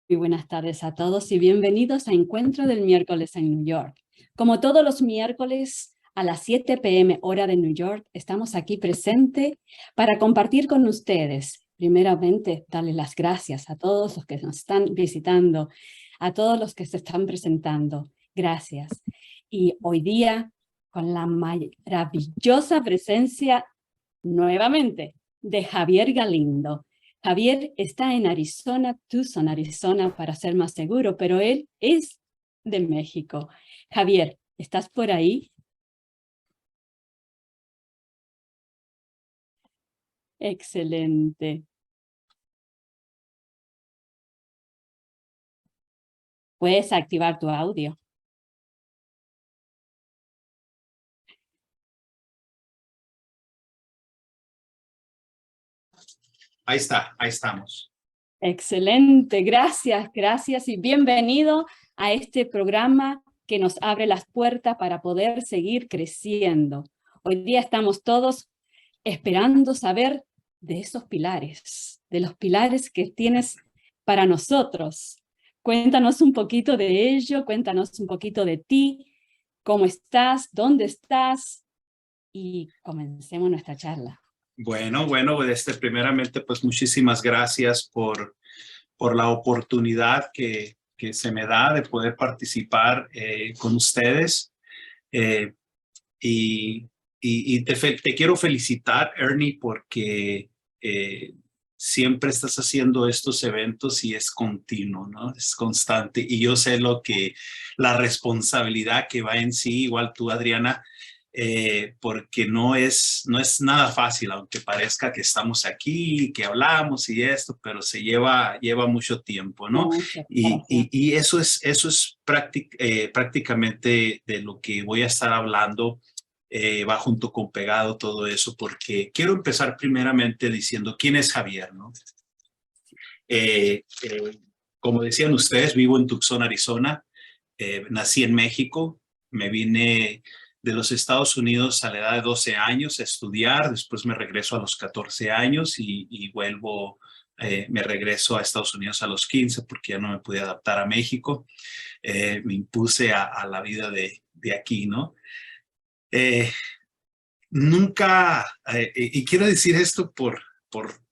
Muy buenas tardes a todos y bienvenidos a Encuentro del Miércoles en New York. Como todos los miércoles a las 7 p.m. hora de New York, estamos aquí presente para compartir con ustedes. Primeramente, darles las gracias a todos los que nos están visitando, a todos los que se están presentando. Gracias. Y hoy día, con la maravillosa presencia nuevamente de Javier Galindo. Javier está en Arizona, Tucson, Arizona, para ser más seguro, pero él es de México. Javier, ¿estás por ahí? Excelente. Puedes activar tu audio. Ahí está, ahí estamos. Excelente, gracias y bienvenido a este programa que nos abre las puertas para poder seguir creciendo. Hoy día estamos todos esperando saber de esos pilares, de los pilares que tienes para nosotros. Cuéntanos un poquito de ello, cuéntanos un poquito de ti, cómo estás, dónde estás y comencemos nuestra charla. Bueno, primeramente, pues muchísimas gracias por la oportunidad que se me da de poder participar con ustedes. Te quiero felicitar, Ernie, porque siempre estás haciendo estos eventos y es continuo, ¿no? Es constante. Y yo sé la responsabilidad que va en sí, igual tú, Adriana, porque no es nada fácil, aunque parezca que estamos aquí, que hablamos y esto, pero lleva mucho tiempo, ¿no? Y eso es prácticamente de lo que voy a estar hablando. Va junto con pegado todo eso, porque quiero empezar primeramente diciendo quién es Javier, ¿no? Como decían ustedes, vivo en Tucson, Arizona. Nací en México, me vine de los Estados Unidos a la edad de 12 años a estudiar, después me regreso a los 14 años y vuelvo, me regreso a Estados Unidos a los 15 porque ya no me pude adaptar a México. Me impuse a la vida de aquí, ¿no? Nunca, y quiero decir esto por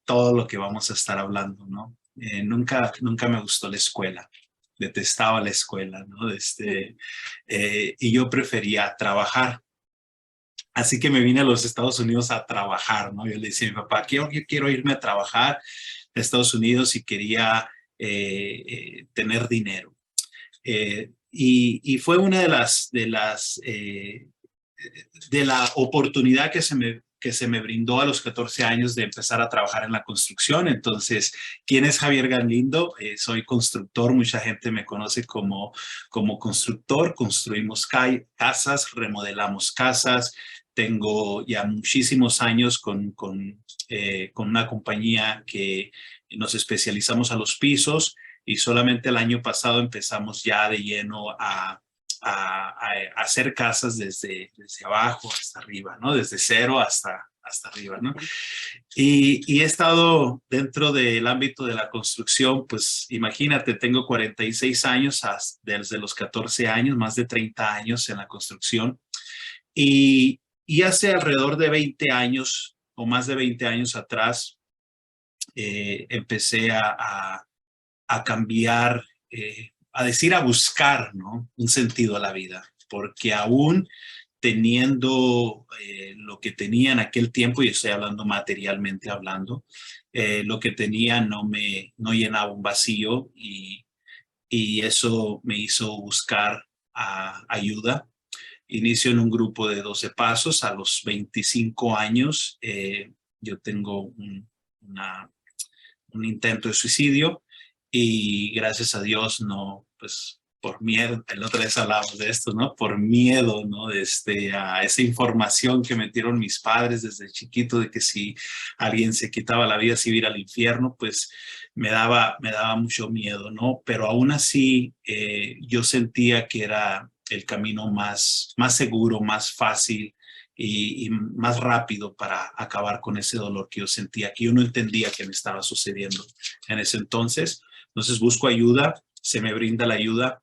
todo lo que vamos a estar hablando, ¿no? Nunca me gustó la escuela, detestaba la escuela, ¿no? Y yo prefería trabajar. Así que me vine a los Estados Unidos a trabajar, ¿no? Yo le decía a mi papá, quiero irme a trabajar a Estados Unidos y quería tener dinero. Y fue una de la oportunidad que se me brindó a los 14 años de empezar a trabajar en la construcción. Entonces, ¿quién es Javier Galindo? Soy constructor, mucha gente me conoce como constructor. Construimos casas, remodelamos casas. Tengo ya muchísimos años con una compañía que nos especializamos a los pisos y solamente el año pasado empezamos ya de lleno a hacer casas desde abajo hasta arriba, ¿no? Desde cero hasta arriba, ¿no? Y he estado dentro del ámbito de la construcción, pues imagínate, tengo 46 años, desde los 14 años, más de 30 años en la construcción. Y hace alrededor de 20 años o más de 20 años atrás, empecé a cambiar, a buscar, ¿no? Un sentido a la vida, porque aún teniendo lo que tenía en aquel tiempo, y estoy hablando materialmente hablando, lo que tenía no llenaba un vacío y eso me hizo buscar ayuda. Inicio en un grupo de 12 pasos. A los 25 años yo tengo un intento de suicidio y gracias a Dios no, pues por miedo, el otro vez hablamos de esto, ¿no? Por miedo, ¿no? A esa información que metieron mis padres desde chiquito de que si alguien se quitaba la vida se iba a ir al infierno, pues me daba mucho miedo, ¿no? Pero aún así yo sentía que era el camino más seguro, más fácil y más rápido para acabar con ese dolor que yo sentía, que yo no entendía que me estaba sucediendo en ese entonces. Entonces busco ayuda, se me brinda la ayuda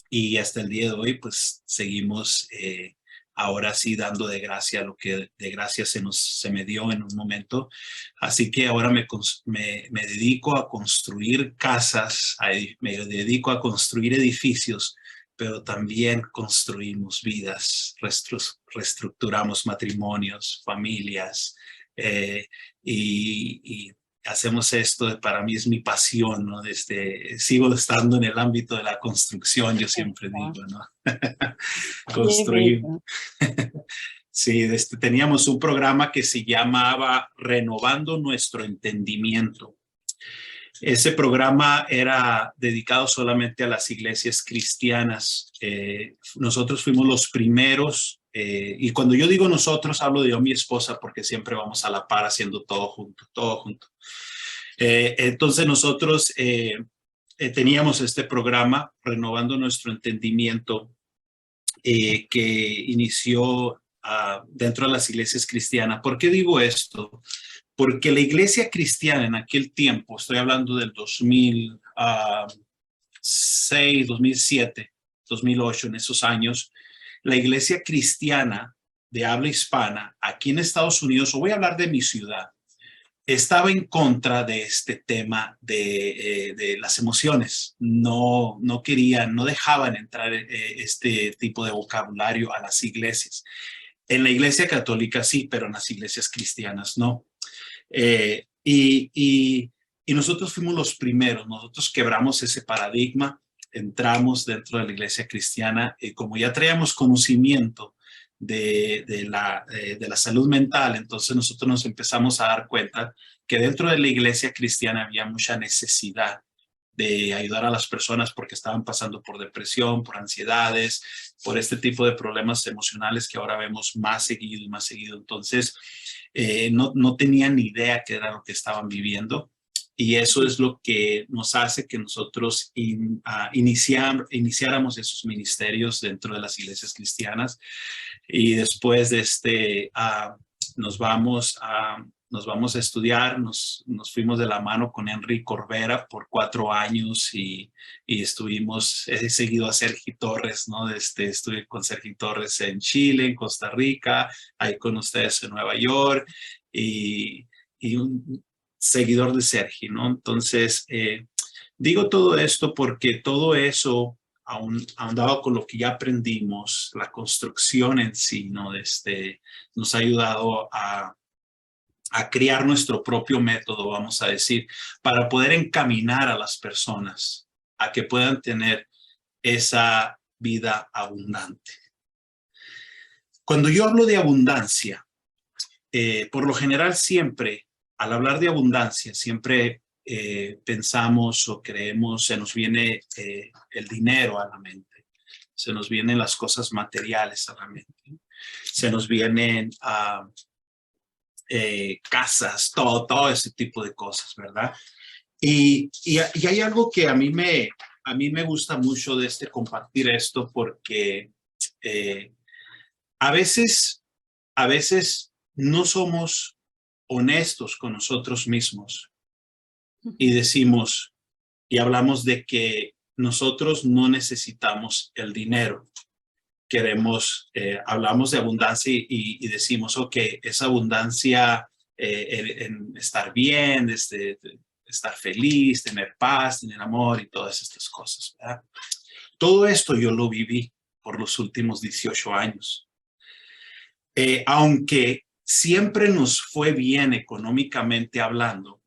y hasta el día de hoy pues seguimos ahora sí dando de gracia lo que de gracia se me dio en un momento. Así que ahora me dedico a construir casas, me dedico a construir edificios, pero también construimos vidas, reestructuramos matrimonios, familias, eh, y hacemos esto, para mí es mi pasión, ¿no? Sigo estando en el ámbito de la construcción, yo siempre digo, ¿no? Qué Construir. bello. Sí, teníamos un programa que se llamaba Renovando Nuestro Entendimiento. Ese programa era dedicado solamente a las iglesias cristianas. Nosotros fuimos los primeros, y cuando yo digo nosotros, hablo de yo y mi esposa, porque siempre vamos a la par haciendo todo junto, todo junto. Entonces nosotros teníamos este programa, Renovando Nuestro Entendimiento, que inició dentro de las iglesias cristianas. ¿Por qué digo esto? Porque la iglesia cristiana en aquel tiempo, estoy hablando del 2006, 2007, 2008, en esos años, la iglesia cristiana de habla hispana aquí en Estados Unidos, o voy a hablar de mi ciudad, estaba en contra de este tema de las emociones. No querían, no dejaban entrar este tipo de vocabulario a las iglesias. En la iglesia católica sí, pero en las iglesias cristianas no. Y nosotros fuimos los primeros, nosotros quebramos ese paradigma, entramos dentro de la iglesia cristiana y como ya traíamos conocimiento de la salud mental, entonces nosotros nos empezamos a dar cuenta que dentro de la iglesia cristiana había mucha necesidad de ayudar a las personas porque estaban pasando por depresión, por ansiedades, por este tipo de problemas emocionales que ahora vemos más seguido y más seguido. Entonces, no tenían ni idea qué era lo que estaban viviendo. Y eso es lo que nos hace que nosotros iniciáramos esos ministerios dentro de las iglesias cristianas. Y después de nos vamos a estudiar, nos fuimos de la mano con Henry Corbera por 4 años y he seguido a Sergi Torres, ¿no? Estuve con Sergi Torres en Chile, en Costa Rica, ahí con ustedes en Nueva York y un seguidor de Sergi, ¿no? Entonces, digo todo esto porque todo eso ahondado con lo que ya aprendimos, la construcción en sí, ¿no? Nos ha ayudado a crear nuestro propio método, vamos a decir, para poder encaminar a las personas a que puedan tener esa vida abundante. Cuando yo hablo de abundancia, por lo general siempre, al hablar de abundancia, siempre pensamos o creemos, se nos viene el dinero a la mente, se nos vienen las cosas materiales a la mente, se nos vienen casas, todo ese tipo de cosas, ¿verdad? Y hay algo que a mí me gusta mucho de compartir esto porque a veces no somos honestos con nosotros mismos y decimos y hablamos de que nosotros no necesitamos el dinero. Hablamos de abundancia y decimos, ok, esa abundancia en estar bien, estar feliz, tener paz, tener amor y todas estas cosas, ¿verdad? Todo esto yo lo viví por los últimos 18 años. Aunque siempre nos fue bien económicamente hablando,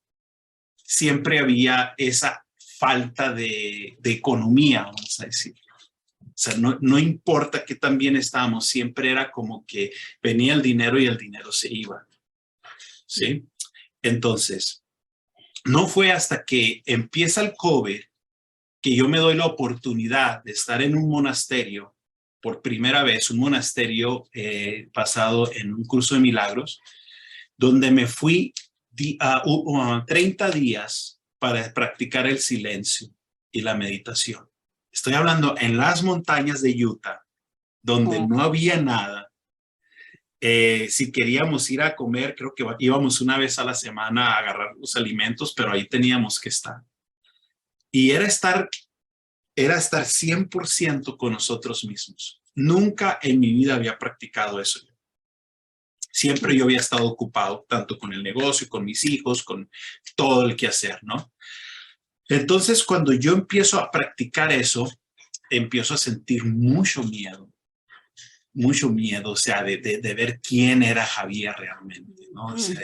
siempre había esa falta de economía, vamos a decir. O sea, no importa qué tan bien estábamos, siempre era como que venía el dinero y el dinero se iba. ¿Sí? Entonces, no fue hasta que empieza el COVID que yo me doy la oportunidad de estar en un monasterio por primera vez, un monasterio basado en un curso de milagros, donde me fui 30 días para practicar el silencio y la meditación. Estoy hablando en las montañas de Utah, donde no había nada. Si queríamos ir a comer, creo que íbamos una vez a la semana a agarrar los alimentos, pero ahí teníamos que estar. Y era estar 100% con nosotros mismos. Nunca en mi vida había practicado eso. Siempre yo había estado ocupado, tanto con el negocio, con mis hijos, con todo el quehacer, ¿no? Entonces, cuando yo empiezo a practicar eso, empiezo a sentir mucho miedo, o sea, de ver quién era Javier realmente, ¿no? O sea,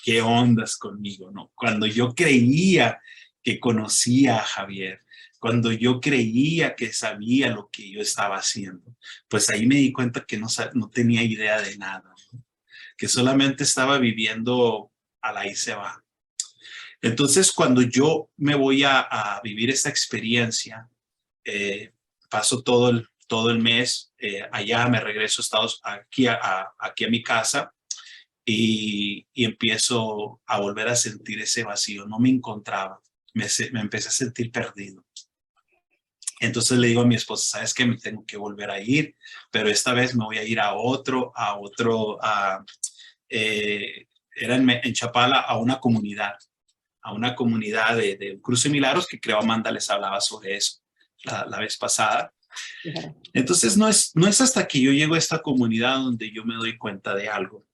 qué ondas conmigo, ¿no? Cuando yo creía que conocía a Javier, cuando yo creía que sabía lo que yo estaba haciendo, pues ahí me di cuenta que no tenía idea de nada, ¿no? Que solamente estaba viviendo a la y se va. Entonces, cuando yo me voy a vivir esta experiencia, paso todo el mes allá, me regreso aquí a mi casa y empiezo a volver a sentir ese vacío. No me encontraba, me empecé a sentir perdido. Entonces le digo a mi esposa, ¿sabes qué? Me tengo que volver a ir, pero esta vez me voy a ir era en Chapala, a una comunidad de un Cruce de Milagros, que creo Amanda les hablaba sobre eso la vez pasada. Entonces no es hasta que yo llego a esta comunidad donde yo me doy cuenta de algo.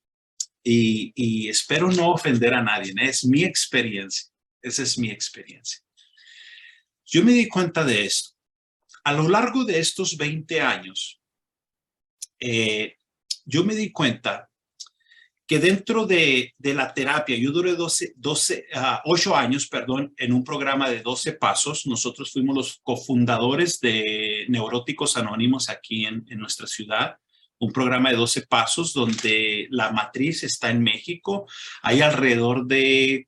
Y espero no ofender a nadie, ¿eh? Es mi experiencia. Esa es mi experiencia. Yo me di cuenta de esto. A lo largo de estos 20 años, yo me di cuenta que dentro de la terapia, yo duré 8 años, perdón, en un programa de 12 pasos. Nosotros fuimos los cofundadores de Neuróticos Anónimos aquí en nuestra ciudad. Un programa de 12 pasos donde la matriz está en México. Hay alrededor de,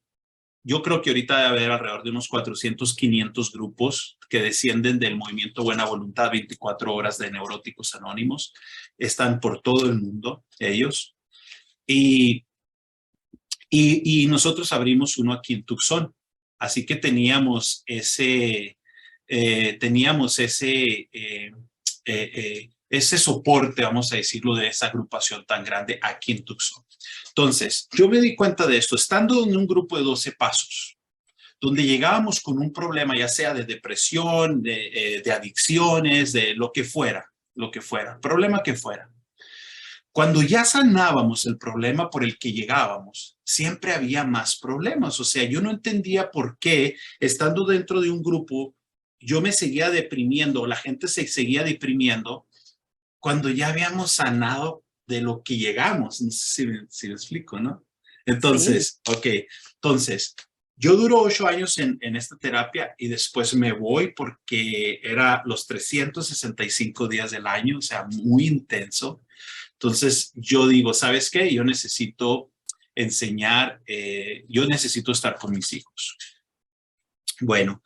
yo creo que ahorita debe haber alrededor de unos 400, 500 grupos que descienden del movimiento Buena Voluntad 24 horas de Neuróticos Anónimos. Están por todo el mundo ellos. Y nosotros abrimos uno aquí en Tucson. Así que teníamos ese soporte, vamos a decirlo, de esa agrupación tan grande aquí en Tucson. Entonces, yo me di cuenta de esto, estando en un grupo de 12 pasos, donde llegábamos con un problema, ya sea de depresión, de adicciones, de lo que fuera, problema que fuera. Cuando ya sanábamos el problema por el que llegábamos, siempre había más problemas. O sea, yo no entendía por qué, estando dentro de un grupo, yo me seguía deprimiendo, la gente se seguía deprimiendo, cuando ya habíamos sanado de lo que llegamos. No sé si me explico, ¿no? Entonces, sí. Ok, entonces, yo duro 8 años en esta terapia y después me voy porque era los 365 días del año, o sea, muy intenso. Entonces yo digo, ¿sabes qué? Yo necesito enseñar, yo necesito estar con mis hijos. Bueno,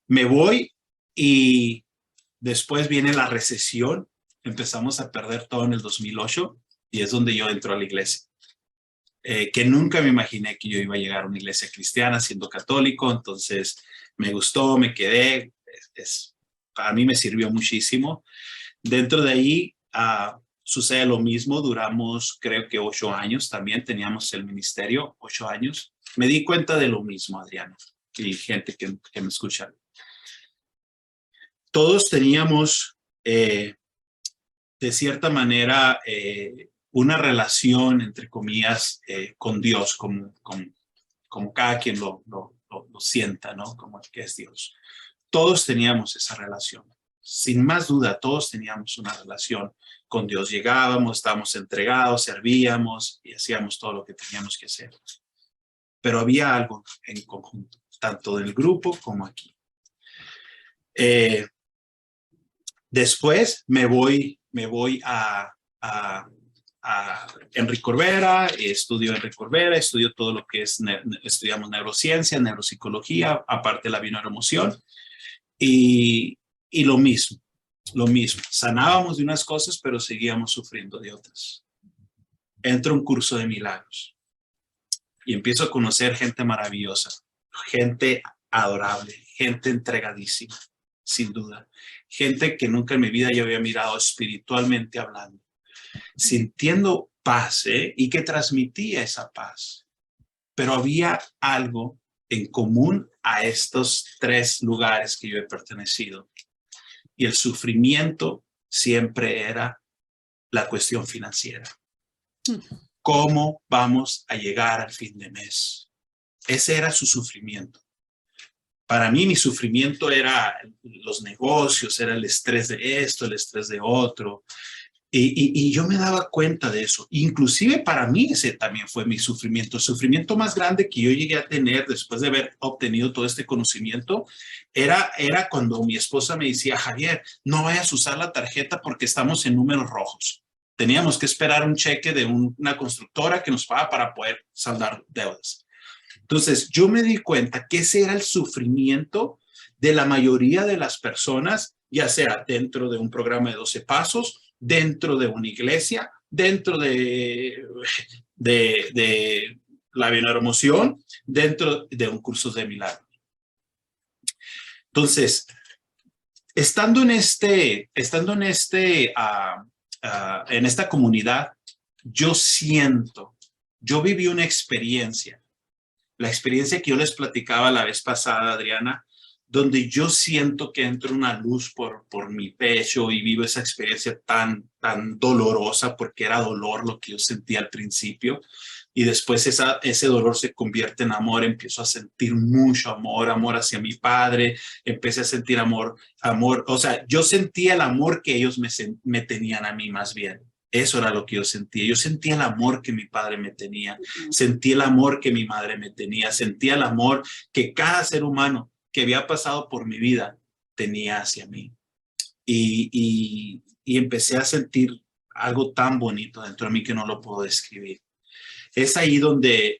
me voy y después viene la recesión. Empezamos a perder todo en el 2008 y es donde yo entro a la iglesia. Que nunca me imaginé que yo iba a llegar a una iglesia cristiana siendo católico. Entonces me gustó, me quedé. Para mí me sirvió muchísimo. Dentro de ahí, sucede lo mismo, duramos creo que 8 años también, teníamos el ministerio, 8 años. Me di cuenta de lo mismo, Adriano, y gente que me escucha. Todos teníamos, de cierta manera, una relación, entre comillas, con Dios, como cada quien lo sienta, ¿no? Como que es Dios. Todos teníamos esa relación. Sin más duda, todos teníamos una relación con Dios. Llegábamos, estábamos entregados, servíamos y hacíamos todo lo que teníamos que hacer. Pero había algo en conjunto, tanto del grupo como aquí. Después me voy a Enrique Corbera, estudio Enrique Corbera, estudio todo lo que es, estudiamos neurociencia, neuropsicología, aparte la bioneuroemoción. Y lo mismo, sanábamos de unas cosas, pero seguíamos sufriendo de otras. Entro a un curso de milagros y empiezo a conocer gente maravillosa, gente adorable, gente entregadísima, sin duda. Gente que nunca en mi vida yo había mirado espiritualmente hablando, sintiendo paz, y que transmitía esa paz. Pero había algo en común a estos 3 lugares que yo he pertenecido. Y el sufrimiento siempre era la cuestión financiera. ¿Cómo vamos a llegar al fin de mes? Ese era su sufrimiento. Para mí, mi sufrimiento era los negocios, era el estrés de esto, el estrés de otro. Y yo me daba cuenta de eso. Inclusive para mí ese también fue mi sufrimiento. El sufrimiento más grande que yo llegué a tener después de haber obtenido todo este conocimiento era cuando mi esposa me decía, Javier, no vayas a usar la tarjeta porque estamos en números rojos. Teníamos que esperar un cheque de una constructora que nos paga para poder saldar deudas. Entonces, yo me di cuenta que ese era el sufrimiento de la mayoría de las personas, ya sea dentro de un programa de 12 pasos, dentro de una iglesia, dentro de la bienaemoción, dentro de un curso de milagros. Entonces, estando en esta comunidad, yo viví una experiencia. La experiencia que yo les platicaba la vez pasada, Adriana, donde yo siento que entra una luz por mi pecho y vivo esa experiencia tan dolorosa, porque era dolor lo que yo sentía al principio, y después ese dolor se convierte en amor. Empiezo a sentir mucho amor hacia mi padre, empecé a sentir amor, o sea, yo sentía el amor que ellos me tenían a mí más bien. Eso era lo que yo sentía. Yo sentía el amor que mi padre me tenía, sentí el amor que mi madre me tenía, sentía el amor que cada ser humano que había pasado por mi vida tenía hacia mí. Y empecé a sentir algo tan bonito dentro de mí que no lo puedo describir. Es ahí donde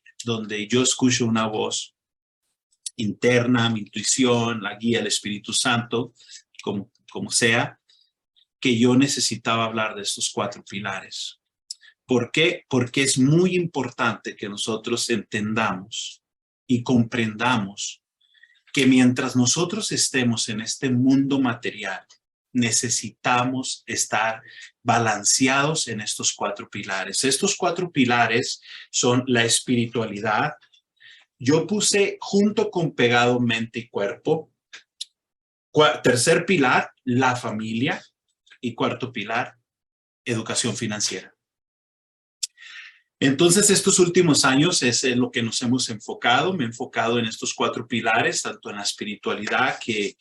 yo escucho una voz interna, mi intuición, la guía del Espíritu Santo, como sea, que yo necesitaba hablar de estos 4 pilares. ¿Por qué? Porque es muy importante que nosotros entendamos y comprendamos que mientras nosotros estemos en este mundo material, necesitamos estar balanceados en estos 4 pilares. Estos 4 pilares son la espiritualidad. Yo puse junto con pegado mente y cuerpo. Tercer pilar, la familia. Y 4º pilar, educación financiera. Entonces, estos últimos años es en lo que nos hemos enfocado. Me he enfocado en estos 4 pilares, tanto en la espiritualidad, que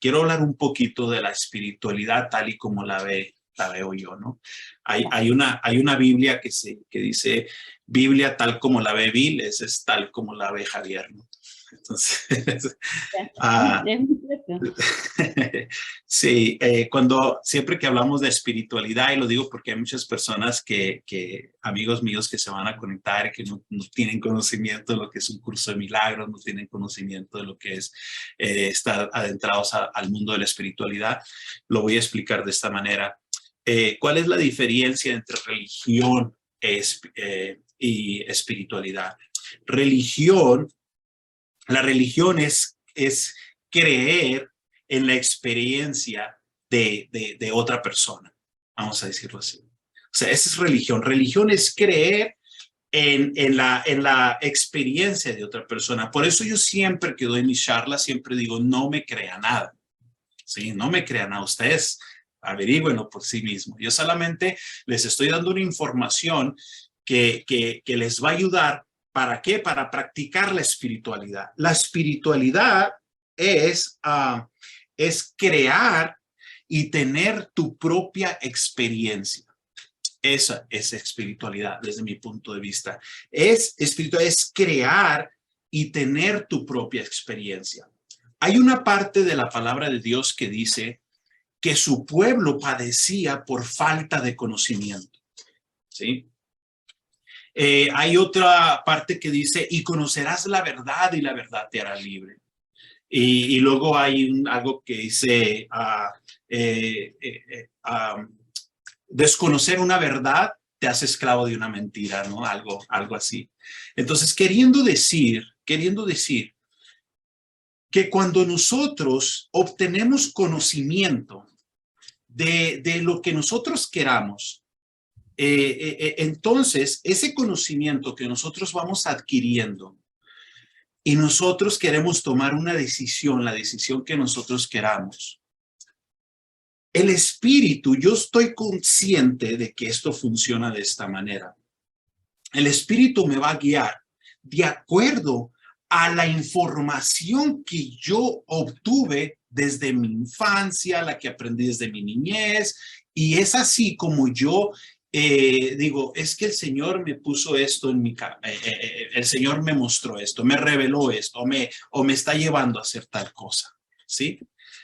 quiero hablar un poquito de la espiritualidad tal y como la veo yo, ¿no? Hay una Biblia que dice, Biblia tal como la ve Bill, es tal como la ve Javier, ¿no? Entonces, sí, siempre que hablamos de espiritualidad, y lo digo porque hay muchas personas amigos míos que se van a conectar, que no tienen conocimiento de lo que es un curso de milagros, no tienen conocimiento de lo que es estar adentrados al mundo de la espiritualidad. Lo voy a explicar de esta manera. ¿Cuál es la diferencia entre religión y espiritualidad? La religión es creer en la experiencia de otra persona, vamos a decirlo así. O sea, esa es religión. Religión es creer en la experiencia de otra persona. Por eso yo siempre que doy mis charlas, siempre digo, no me crea nada. ¿Sí? No me crean a ustedes, averígüenlo por sí mismos. Yo solamente les estoy dando una información que les va a ayudar. ¿Para qué? Para practicar la espiritualidad. La espiritualidad es crear y tener tu propia experiencia. Esa es espiritualidad desde mi punto de vista. Espiritualidad es crear y tener tu propia experiencia. Hay una parte de la palabra de Dios que dice que su pueblo padecía por falta de conocimiento. ¿Sí? Hay otra parte que dice, y conocerás la verdad y la verdad te hará libre. Y luego hay algo que dice, desconocer una verdad te hace esclavo de una mentira, ¿no? Algo así. Entonces, queriendo decir que cuando nosotros obtenemos conocimiento de lo que nosotros queramos, entonces ese conocimiento que nosotros vamos adquiriendo y nosotros queremos tomar una decisión, la decisión que nosotros queramos. El espíritu, yo estoy consciente de que esto funciona de esta manera. El espíritu me va a guiar de acuerdo a la información que yo obtuve desde mi infancia, la que aprendí desde mi niñez, y es así como yo digo, es que el Señor me puso esto en mi el Señor me mostró esto, me reveló esto, o me está llevando a hacer tal cosa, ¿sí?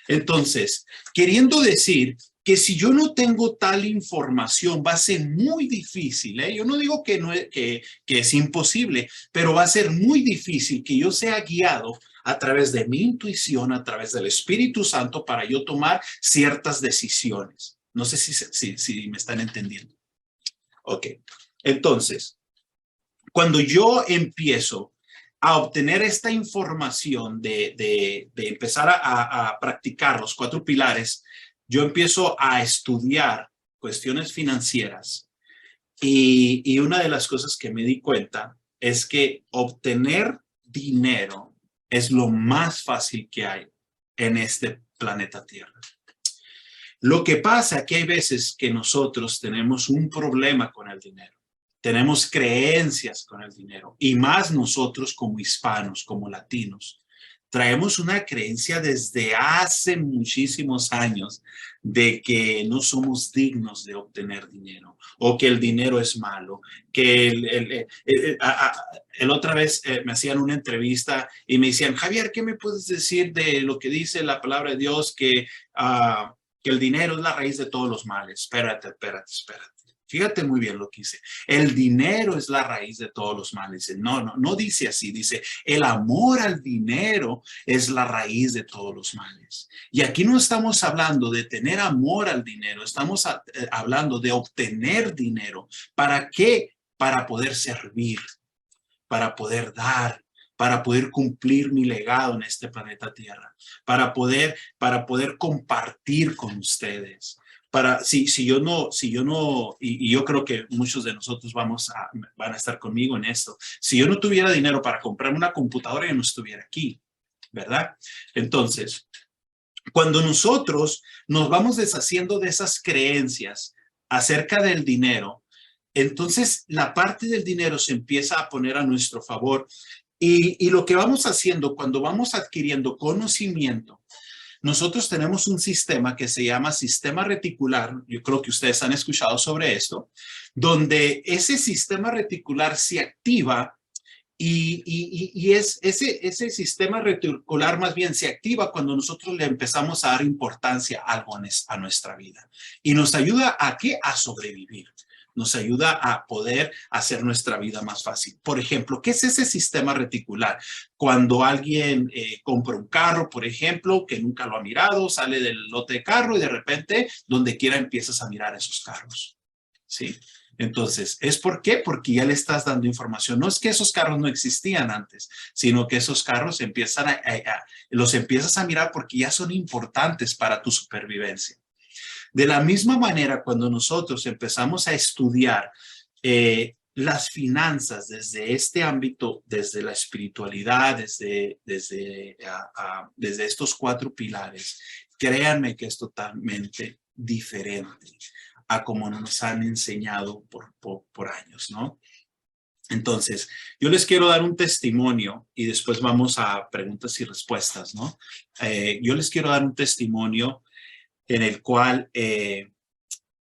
Entonces, queriendo decir que si yo no tengo tal información, va a ser muy difícil, ¿eh? Yo no digo que, no es, que es imposible, pero va a ser muy difícil que yo sea guiado a través de mi intuición, a través del Espíritu Santo, para yo tomar ciertas decisiones. No sé si me están entendiendo. Ok, entonces, cuando yo empiezo a obtener esta información de empezar a practicar los 4 pilares, yo empiezo a estudiar cuestiones financieras y una de las cosas que me di cuenta es que obtener dinero es lo más fácil que hay en este planeta Tierra. Lo que pasa es que hay veces que nosotros tenemos un problema con el dinero. Tenemos creencias con el dinero y más nosotros como hispanos, como latinos. Traemos una creencia desde hace muchísimos años de que no somos dignos de obtener dinero o que el dinero es malo, que el otra vez me hacían una entrevista y me decían, Javier, ¿qué me puedes decir de lo que dice la palabra de Dios que el dinero es la raíz de todos los males? Espérate. Fíjate muy bien lo que dice. El dinero es la raíz de todos los males. No dice así. Dice, el amor al dinero es la raíz de todos los males. Y aquí no estamos hablando de tener amor al dinero. Estamos hablando de obtener dinero. ¿Para qué? Para poder servir, para poder dar, para poder cumplir mi legado en este planeta Tierra, para poder compartir con ustedes. Si yo no, y yo creo que muchos de nosotros van a estar conmigo en esto. Si yo no tuviera dinero para comprarme una computadora, yo no estuviera aquí, ¿verdad? Entonces, cuando nosotros nos vamos deshaciendo de esas creencias acerca del dinero, entonces la parte del dinero se empieza a poner a nuestro favor y lo que vamos haciendo cuando vamos adquiriendo conocimiento, nosotros tenemos un sistema que se llama sistema reticular. Yo creo que ustedes han escuchado sobre esto, donde ese sistema reticular se activa y ese sistema reticular más bien se activa cuando nosotros le empezamos a dar importancia a algo a nuestra vida. Y nos ayuda ¿a qué? A sobrevivir. Nos ayuda a poder hacer nuestra vida más fácil. Por ejemplo, ¿qué es ese sistema reticular? Cuando alguien compra un carro, por ejemplo, que nunca lo ha mirado, sale del lote de carro y de repente, donde quiera empiezas a mirar esos carros. ¿Sí? Entonces, ¿es por qué? Porque ya le estás dando información. No es que esos carros no existían antes, sino que esos carros los empiezas a mirar porque ya son importantes para tu supervivencia. De la misma manera, cuando nosotros empezamos a estudiar las finanzas desde este ámbito, desde la espiritualidad, desde estos 4 pilares, créanme que es totalmente diferente a como nos han enseñado por años, ¿no? Entonces, yo les quiero dar un testimonio y después vamos a preguntas y respuestas, ¿no? Yo les quiero dar un testimonio en el cual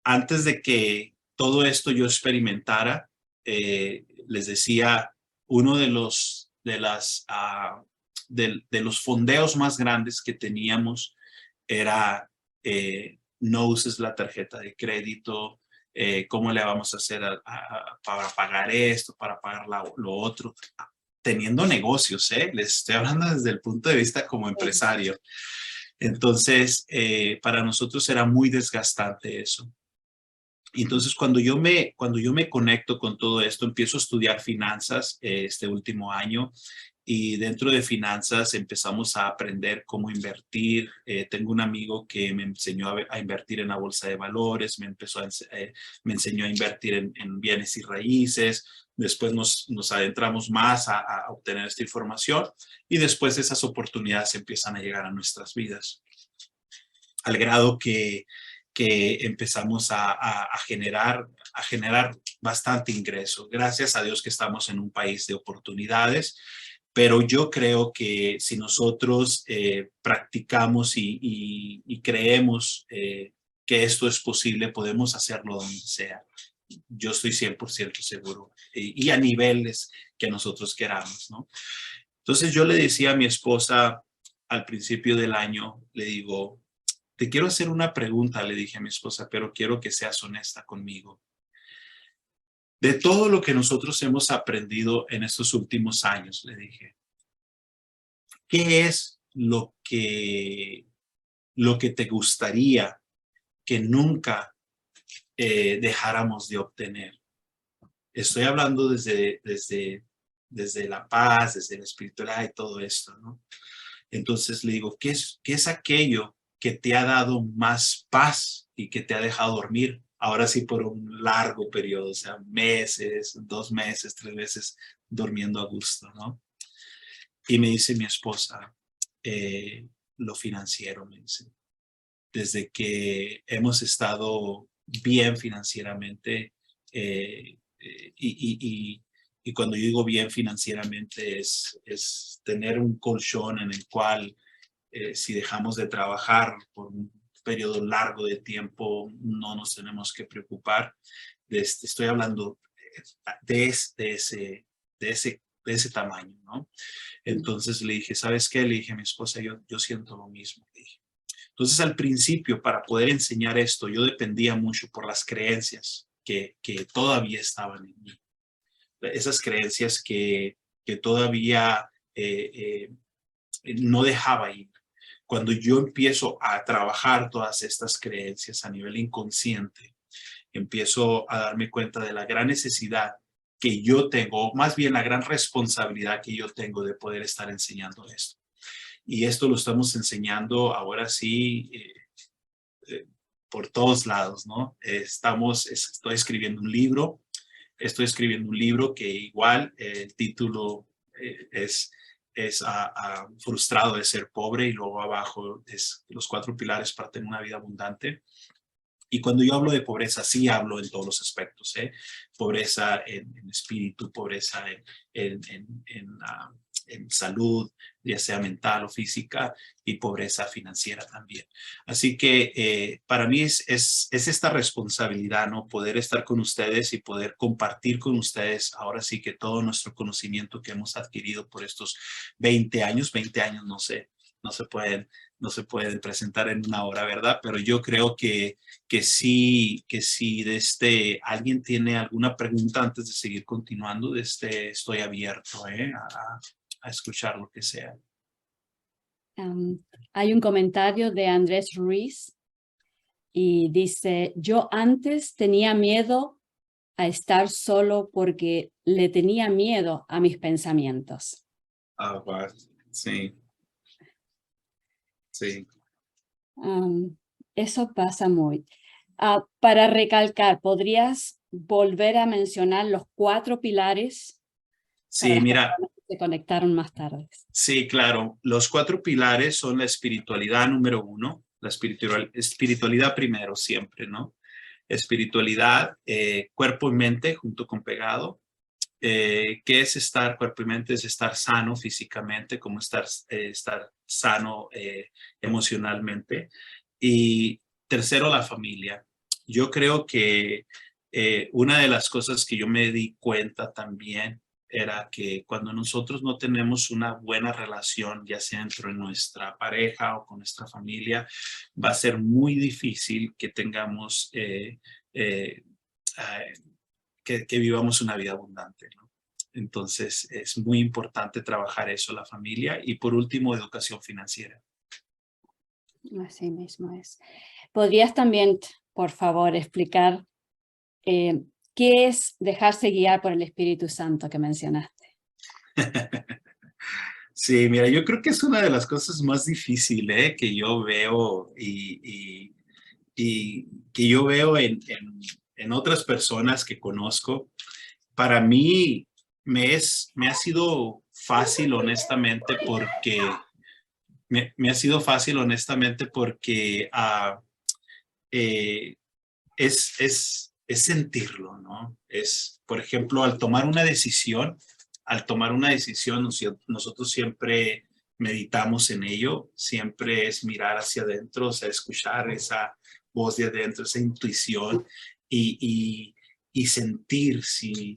antes de que todo esto yo experimentara, les decía, uno de los fondeos más grandes que teníamos era no uses la tarjeta de crédito, cómo le vamos a hacer para pagar esto, para pagar lo otro, teniendo negocios, les estoy hablando desde el punto de vista como empresario. Entonces, para nosotros era muy desgastante eso. Entonces, cuando yo me conecto con todo esto, empiezo a estudiar finanzas este último año y dentro de finanzas empezamos a aprender cómo invertir. Tengo un amigo que me enseñó a invertir en la bolsa de valores, me enseñó a invertir en bienes y raíces. Después nos adentramos más a obtener esta información y después esas oportunidades empiezan a llegar a nuestras vidas. Al grado que empezamos a generar bastante ingreso. Gracias a Dios que estamos en un país de oportunidades, pero yo creo que si nosotros practicamos y creemos que esto es posible, podemos hacerlo donde sea. Yo estoy 100% seguro y a niveles que nosotros queramos, ¿no? Entonces yo le decía a mi esposa al principio del año, le digo, te quiero hacer una pregunta, le dije a mi esposa, pero quiero que seas honesta conmigo. De todo lo que nosotros hemos aprendido en estos últimos años, le dije, ¿qué es lo que te gustaría que nunca dejáramos de obtener? Estoy hablando desde la paz, desde la espiritualidad y todo esto, ¿no? Entonces le digo, ¿qué es aquello que te ha dado más paz y que te ha dejado dormir? Ahora sí por un largo periodo, o sea, meses, 2 meses, 3 meses durmiendo a gusto, ¿no? Y me dice mi esposa, lo financiero, me dice. Desde que hemos estado bien financieramente, y cuando yo digo bien financieramente es tener un colchón en el cual si dejamos de trabajar por un periodo largo de tiempo no nos tenemos que preocupar. Estoy hablando de ese tamaño, ¿no? Entonces le dije, ¿sabes qué? Le dije a mi esposa, yo siento lo mismo, le dije. Entonces, al principio, para poder enseñar esto, yo dependía mucho por las creencias que todavía estaban en mí. Esas creencias que todavía no dejaba ir. Cuando yo empiezo a trabajar todas estas creencias a nivel inconsciente, empiezo a darme cuenta de la gran necesidad que yo tengo, o más bien la gran responsabilidad que yo tengo de poder estar enseñando esto. Y esto lo estamos enseñando ahora sí por todos lados, ¿no? Estoy escribiendo un libro que igual el título es frustrado de ser pobre y luego abajo es los 4 pilares para tener una vida abundante. Y cuando yo hablo de pobreza, sí hablo en todos los aspectos, ¿eh? Pobreza en espíritu, pobreza en salud, ya sea mental o física, y pobreza financiera también. Así que para mí es esta responsabilidad, ¿no? Poder estar con ustedes y poder compartir con ustedes ahora sí que todo nuestro conocimiento que hemos adquirido por estos 20 años, no sé, no se pueden presentar en una hora, ¿verdad? Pero yo creo que sí, alguien tiene alguna pregunta antes de seguir continuando, estoy abierto a escuchar lo que sea. Hay un comentario de Andrés Ruiz y dice, yo antes tenía miedo a estar solo porque le tenía miedo a mis pensamientos. Ah, wow. Sí. Sí. Eso pasa muy. Para recalcar, ¿podrías volver a mencionar los 4 pilares? Sí, mira. Se conectaron más tarde. Sí, claro. Los 4 pilares son la espiritualidad número 1, la espiritualidad primero siempre, ¿no? Espiritualidad, cuerpo y mente junto con pegado. ¿Qué es estar cuerpo y mente? Es estar sano físicamente, como estar sano emocionalmente. Y tercero, la familia. Yo creo que una de las cosas que yo me di cuenta también era que cuando nosotros no tenemos una buena relación, ya sea entre nuestra pareja o con nuestra familia, va a ser muy difícil que tengamos, que vivamos una vida abundante, ¿no? Entonces, es muy importante trabajar eso, la familia, y por último, educación financiera. Así mismo es. ¿Podrías también, por favor, explicar qué es dejarse guiar por el Espíritu Santo que mencionaste? Sí, mira, yo creo que es una de las cosas más difíciles que yo veo y que yo veo en otras personas que conozco. Para mí me ha sido fácil, honestamente, porque me ha sido fácil, honestamente, porque eh, es sentirlo, ¿no? Es, por ejemplo, al tomar una decisión, nosotros siempre meditamos en ello, siempre es mirar hacia adentro, o sea, escuchar esa voz de adentro, esa intuición y, y, y sentir si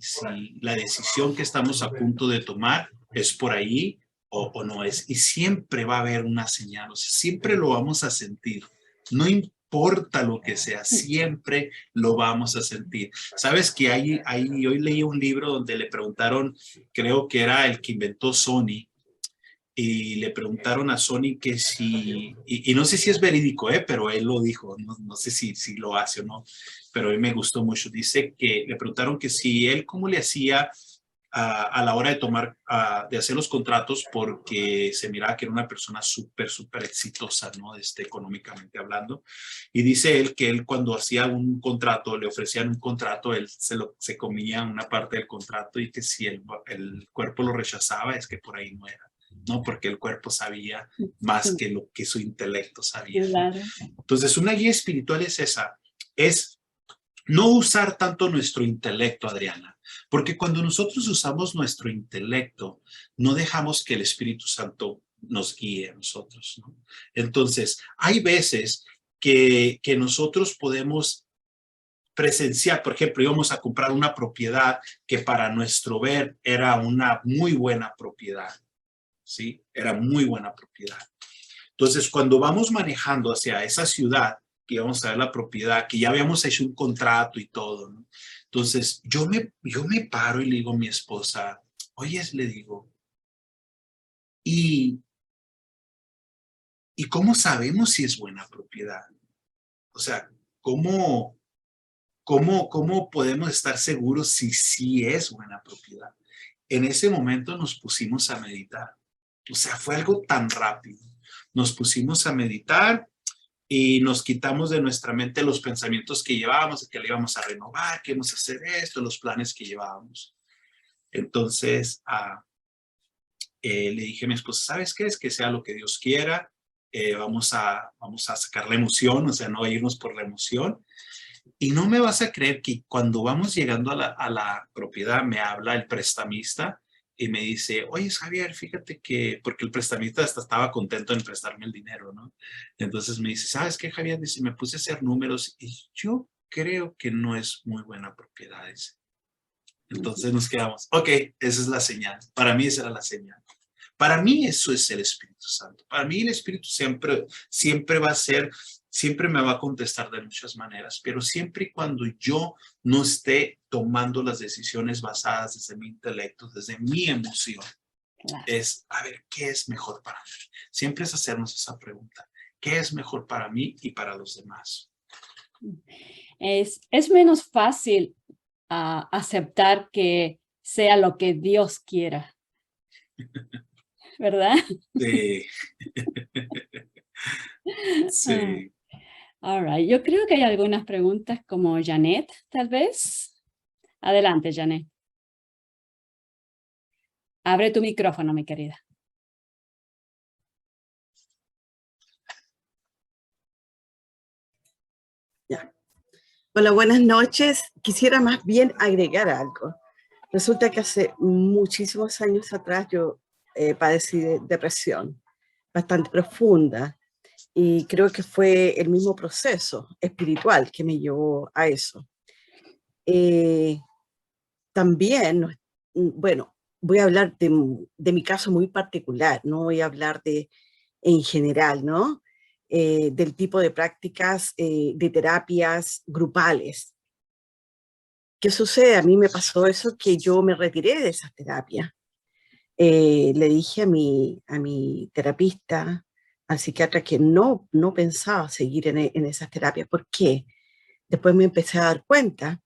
la decisión que estamos a punto de tomar es por ahí o no es. Y siempre va a haber una señal, o sea, siempre lo vamos a sentir. No importa lo que sea, siempre lo vamos a sentir. Sabes que hoy leí un libro donde le preguntaron, creo que era el que inventó Sony, y le preguntaron a Sony que si, y no sé si es verídico, pero él lo dijo, no sé si lo hace o no, pero a mí me gustó mucho. Dice que le preguntaron que si él cómo le hacía a la hora de de hacer los contratos, porque se miraba que era una persona súper exitosa, ¿no? Económicamente hablando. Y dice él que él cuando hacía un contrato, le ofrecían un contrato, él se comía una parte del contrato y que si el cuerpo lo rechazaba es que por ahí no era, ¿no? Porque el cuerpo sabía más que lo que su intelecto sabía, ¿no? Claro. Entonces, una guía espiritual es esa, es no usar tanto nuestro intelecto, Adriana, porque cuando nosotros usamos nuestro intelecto, no dejamos que el Espíritu Santo nos guíe a nosotros, ¿no? Entonces, hay veces que nosotros podemos presenciar, por ejemplo, íbamos a comprar una propiedad que para nuestro ver era una muy buena propiedad, ¿sí? Era muy buena propiedad. Entonces, cuando vamos manejando hacia esa ciudad, que íbamos a ver la propiedad, que ya habíamos hecho un contrato y todo, ¿no? Entonces, yo me paro y le digo a mi esposa, oye, le digo, ¿y, ¿y cómo sabemos si es buena propiedad? O sea, ¿cómo podemos estar seguros si sí es buena propiedad? En ese momento nos pusimos a meditar. O sea, fue algo tan rápido. Nos pusimos a meditar y nos quitamos de nuestra mente los pensamientos que llevábamos, que le íbamos a renovar, que íbamos a hacer esto, los planes que llevábamos. Entonces, le dije a mi esposa, ¿sabes qué? Es que sea lo que Dios quiera, vamos a sacar la emoción, o sea, no irnos por la emoción. Y no me vas a creer que cuando vamos llegando a la propiedad me habla el prestamista y me dice, oye Javier, fíjate que, porque el prestamista hasta estaba contento en prestarme el dinero, ¿no? Entonces me dice, ¿sabes qué, Javier? Dice, me puse a hacer números y yo creo que no es muy buena propiedad ese. Entonces nos quedamos, ok, esa es la señal. Para mí esa era la señal. Para mí eso es el Espíritu Santo. Para mí el Espíritu siempre va a ser, siempre me va a contestar de muchas maneras, pero siempre y cuando yo no esté tomando las decisiones basadas desde mi intelecto, desde mi emoción, Claro. es, a ver, ¿qué es mejor para mí? Siempre es hacernos esa pregunta. ¿Qué es mejor para mí y para los demás? Es menos fácil aceptar que sea lo que Dios quiera, ¿verdad? Sí. Sí. All right. Yo creo que hay algunas preguntas como Janet, tal vez. Adelante, Janet. Abre tu micrófono, mi querida. Ya. Hola, buenas noches. Quisiera más bien agregar algo. Resulta que hace muchísimos años atrás yo padecí de depresión bastante profunda y creo que fue el mismo proceso espiritual que me llevó a eso. También, bueno, voy a hablar de mi caso muy particular, no voy a hablar en general, ¿no? Del tipo de prácticas de terapias grupales. ¿Qué sucede? A mí me pasó eso, que yo me retiré de esas terapias. Le dije a mi terapista, al psiquiatra, que no pensaba seguir en esas terapias. ¿Por qué? Después me empecé a dar cuenta.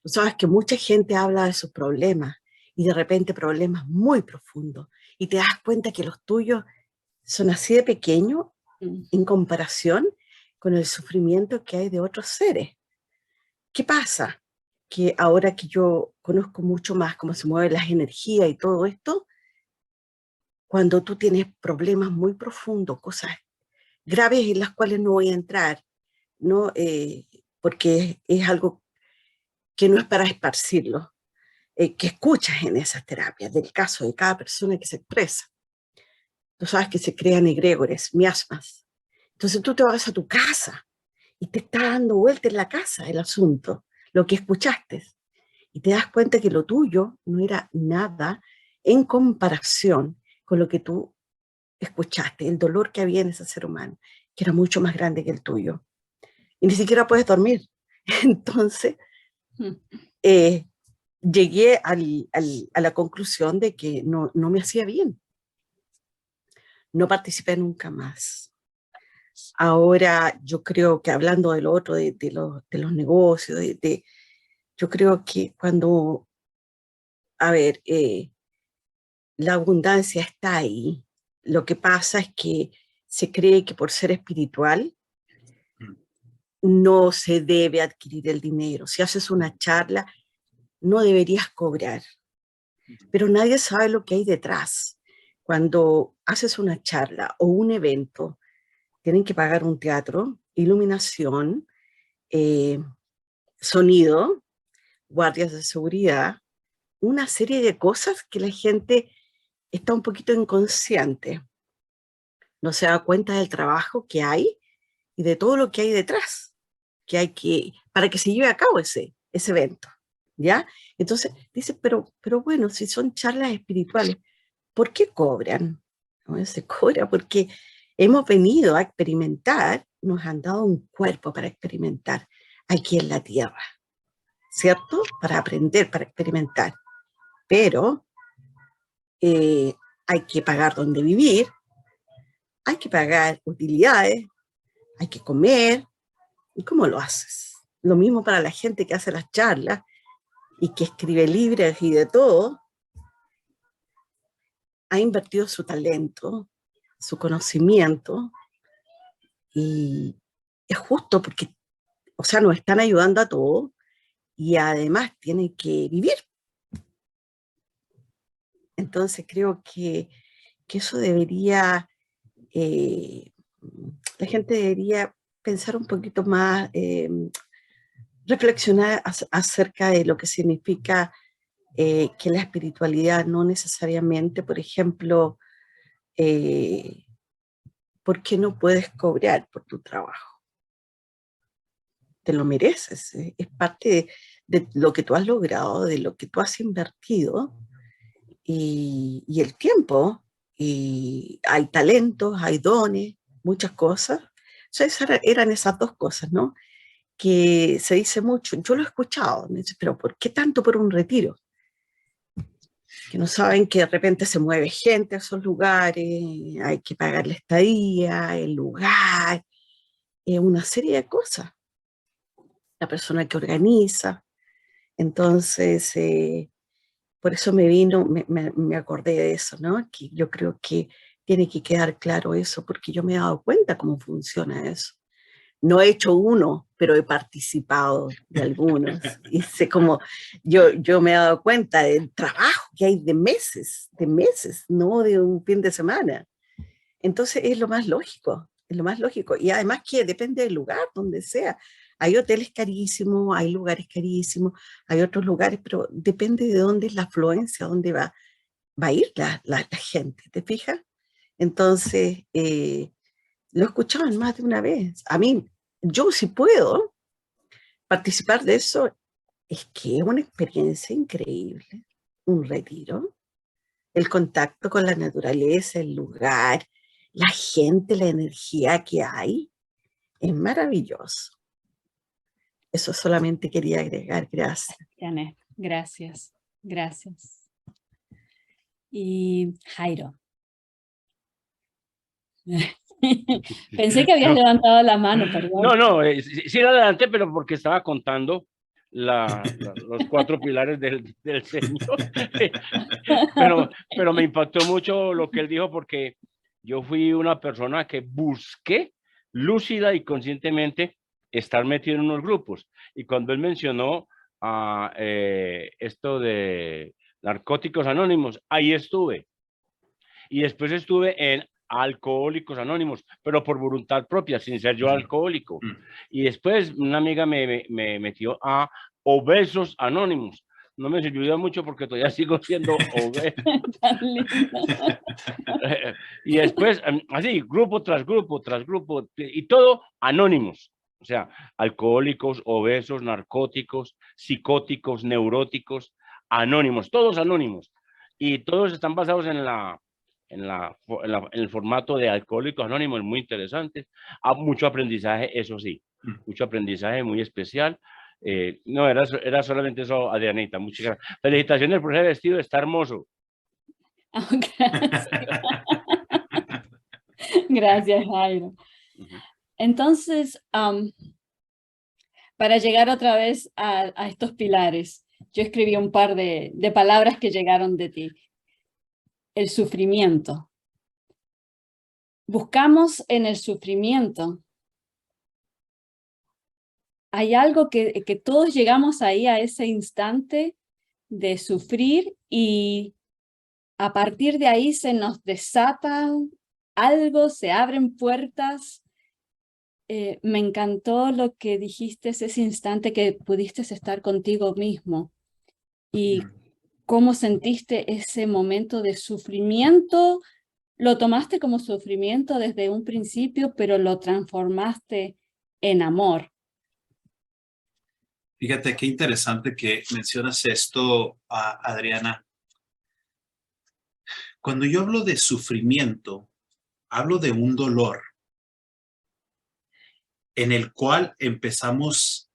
Tú sabes que mucha gente habla de sus problemas y de repente problemas muy profundos y te das cuenta que los tuyos son así de pequeños en comparación con el sufrimiento que hay de otros seres. ¿Qué pasa? que ahora que yo conozco mucho más cómo se mueven las energías y todo esto, cuando tú tienes problemas muy profundos, cosas graves en las cuales no voy a entrar, ¿no? Porque es algo que no es para esparcirlo, que escuchas en esas terapias, del caso de cada persona que se expresa. Tú sabes que se crean egregores, miasmas. Entonces tú te vas a tu casa y te está dando vuelta en la casa el asunto, lo que escuchaste. Y te das cuenta que lo tuyo no era nada en comparación con lo que tú escuchaste, el dolor que había en ese ser humano, que era mucho más grande que el tuyo. Y ni siquiera puedes dormir. Entonces, llegué a la conclusión de que no me hacía bien. No participé nunca más. Ahora yo creo que hablando de lo otro, de los negocios, yo creo que cuando, a ver, la abundancia está ahí. Lo que pasa es que se cree que por ser espiritual no se debe adquirir el dinero. Si haces una charla, no deberías cobrar. Pero nadie sabe lo que hay detrás. Cuando haces una charla o un evento, tienen que pagar un teatro, iluminación, sonido, guardias de seguridad, una serie de cosas que la gente está un poquito inconsciente. No se da cuenta del trabajo que hay y de todo lo que hay detrás, para que se lleve a cabo ese evento, ¿ya? Entonces, dice, pero bueno, si son charlas espirituales, ¿por qué cobran? ¿No? Se cobra porque hemos venido a experimentar, nos han dado un cuerpo para experimentar aquí en la tierra, ¿cierto? Para aprender, para experimentar. Pero hay que pagar donde vivir, hay que pagar utilidades, hay que comer. ¿Y cómo lo haces? Lo mismo para la gente que hace las charlas y que escribe libros y de todo. Ha invertido su talento, su conocimiento, y es justo porque, o sea, nos están ayudando a todos y además tienen que vivir. Entonces creo que eso debería, la gente debería pensar un poquito más, reflexionar acerca de lo que significa que la espiritualidad no necesariamente, por ejemplo, ¿por qué no puedes cobrar por tu trabajo? Te lo mereces, es parte de lo que tú has logrado, de lo que tú has invertido y el tiempo, y hay talentos, hay dones, muchas cosas. Eran esas dos cosas, ¿no? Que se dice mucho, yo lo he escuchado, me dice, pero ¿por qué tanto por un retiro? Que no saben que de repente se mueve gente a esos lugares, hay que pagar la estadía, el lugar, una serie de cosas. La persona que organiza. Entonces, por eso me acordé de eso, ¿no? Que yo creo que tiene que quedar claro eso, porque yo me he dado cuenta cómo funciona eso. No he hecho uno, pero he participado de algunos. Y sé cómo yo me he dado cuenta del trabajo que hay de meses, no de un fin de semana. Entonces es lo más lógico, es lo más lógico. Y además que depende del lugar, donde sea. Hay hoteles carísimos, hay lugares carísimos, hay otros lugares, pero depende de dónde es la afluencia, dónde va a ir la gente, ¿te fijas? Entonces, lo escuchaban más de una vez. A mí, yo si puedo participar de eso, es que es una experiencia increíble, un retiro, el contacto con la naturaleza, el lugar, la gente, la energía que hay, es maravilloso. Eso solamente quería agregar, gracias. Janet, gracias, gracias. Y Jairo. Pensé que habías levantado la mano, perdón. No, sí la levanté, pero porque estaba contando los 4 pilares del Señor. pero me impactó mucho lo que él dijo, porque yo fui una persona que busqué lúcida y conscientemente estar metido en unos grupos. Y cuando él mencionó a esto de Narcóticos Anónimos, ahí estuve. Y después estuve en Alcohólicos Anónimos, pero por voluntad propia, sin ser yo alcohólico. Y después una amiga me metió a Obesos Anónimos. No me sirvió mucho porque todavía sigo siendo obeso. Tan lindo. Y después, así, grupo tras grupo, y todo anónimos. O sea, alcohólicos, obesos, narcóticos, psicóticos, neuróticos, anónimos, todos anónimos. Y todos están basados en el formato de Alcohólicos Anónimos, muy interesante. Mucho aprendizaje, eso sí, mucho aprendizaje muy especial. No, era solamente eso, Adrianita. Muchas gracias. Felicitaciones por ese vestido, está hermoso. Oh, gracias. Gracias, Jairo. Entonces, para llegar otra vez a estos pilares, yo escribí un par de palabras que llegaron de ti. El sufrimiento. Buscamos en el sufrimiento. Hay algo que todos llegamos ahí a ese instante de sufrir y a partir de ahí se nos desata algo, se abren puertas. Me encantó lo que dijiste, ese instante que pudiste estar contigo mismo y cómo sentiste ese momento de sufrimiento. Lo tomaste como sufrimiento desde un principio, pero lo transformaste en amor. Fíjate qué interesante que mencionas esto, Adriana. Cuando yo hablo de sufrimiento, hablo de un dolor en el cual empezamos,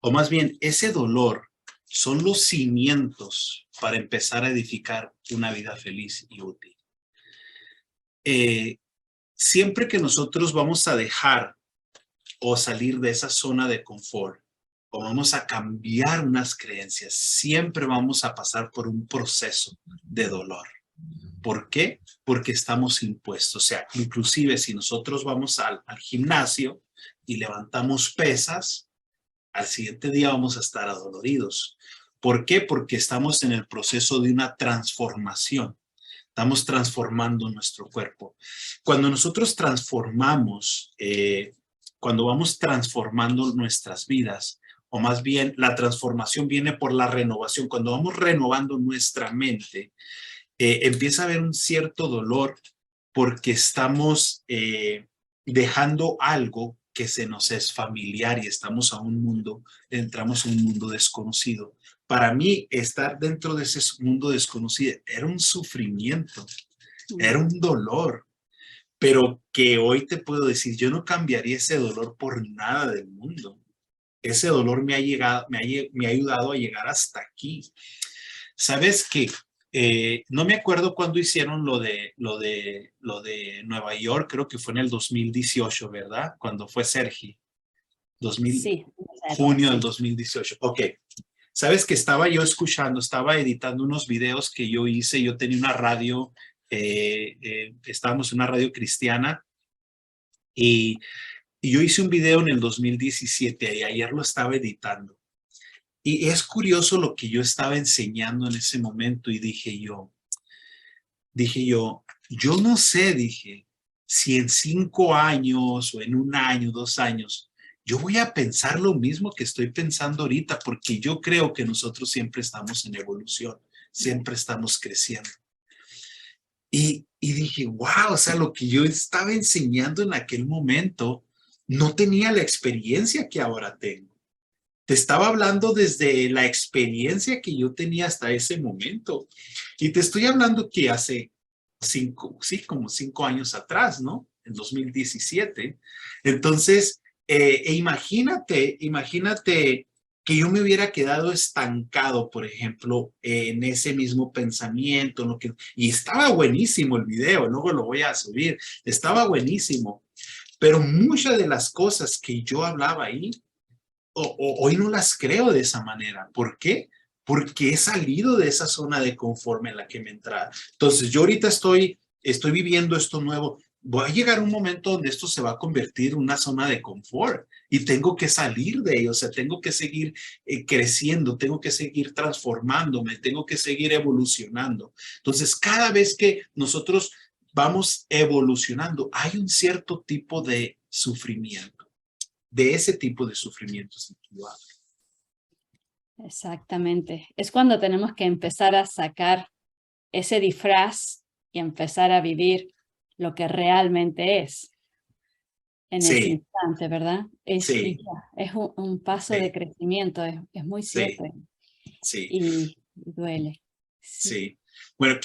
o más bien ese dolor son los cimientos para empezar a edificar una vida feliz y útil. Siempre que nosotros vamos a dejar o salir de esa zona de confort, o vamos a cambiar unas creencias, siempre vamos a pasar por un proceso de dolor. ¿Por qué? Porque estamos impuestos. O sea, inclusive si nosotros vamos al gimnasio y levantamos pesas, al siguiente día vamos a estar adoloridos. ¿Por qué? Porque estamos en el proceso de una transformación. Estamos transformando nuestro cuerpo. Cuando nosotros transformamos, cuando vamos transformando nuestras vidas, o más bien la transformación viene por la renovación. Cuando vamos renovando nuestra mente, empieza a haber un cierto dolor porque estamos dejando algo que se nos es familiar y entramos a un mundo desconocido. Para mí, estar dentro de ese mundo desconocido era un sufrimiento, era un dolor, pero que hoy te puedo decir, yo no cambiaría ese dolor por nada del mundo. Ese dolor me ha ayudado a llegar hasta aquí. ¿Sabes qué? No me acuerdo cuándo hicieron lo de Nueva York, creo que fue en el 2018, ¿verdad? Cuando fue Sergi. Sí, junio del 2018. Ok. ¿Sabes que estaba editando unos videos que yo hice? Yo tenía una radio, estábamos en una radio cristiana y yo hice un video en el 2017 y ayer lo estaba editando. Y es curioso lo que yo estaba enseñando en ese momento y dije yo no sé, dije, si en 5 años o en 1 año, 2 años, yo voy a pensar lo mismo que estoy pensando ahorita, porque yo creo que nosotros siempre estamos en evolución, siempre estamos creciendo. Y dije, wow, o sea, lo que yo estaba enseñando en aquel momento, no tenía la experiencia que ahora tengo. Te estaba hablando desde la experiencia que yo tenía hasta ese momento. Y te estoy hablando que hace como 5 años atrás, ¿no? En 2017. Entonces, imagínate que yo me hubiera quedado estancado, por ejemplo, en ese mismo pensamiento. Y estaba buenísimo el video, luego lo voy a subir. Estaba buenísimo. Pero muchas de las cosas que yo hablaba ahí, hoy no las creo de esa manera. ¿Por qué? Porque he salido de esa zona de confort en la que me entraba. Entonces, yo ahorita estoy viviendo esto nuevo voy a llegar a un momento donde esto se va a convertir en una zona de confort y tengo que salir de ello, o sea, tengo que seguir creciendo, tengo que seguir transformándome, tengo que seguir evolucionando. Entonces, cada vez que nosotros vamos evolucionando, hay un cierto tipo de sufrimiento, de ese tipo de sufrimientos que tú hablas. Exactamente. Es cuando tenemos que empezar a sacar ese disfraz y empezar a vivir lo que realmente es en ese Sí, instante, ¿verdad? Es sí, un paso sí, de crecimiento, es muy sí, cierto sí, y duele. Sí. sí. Bueno,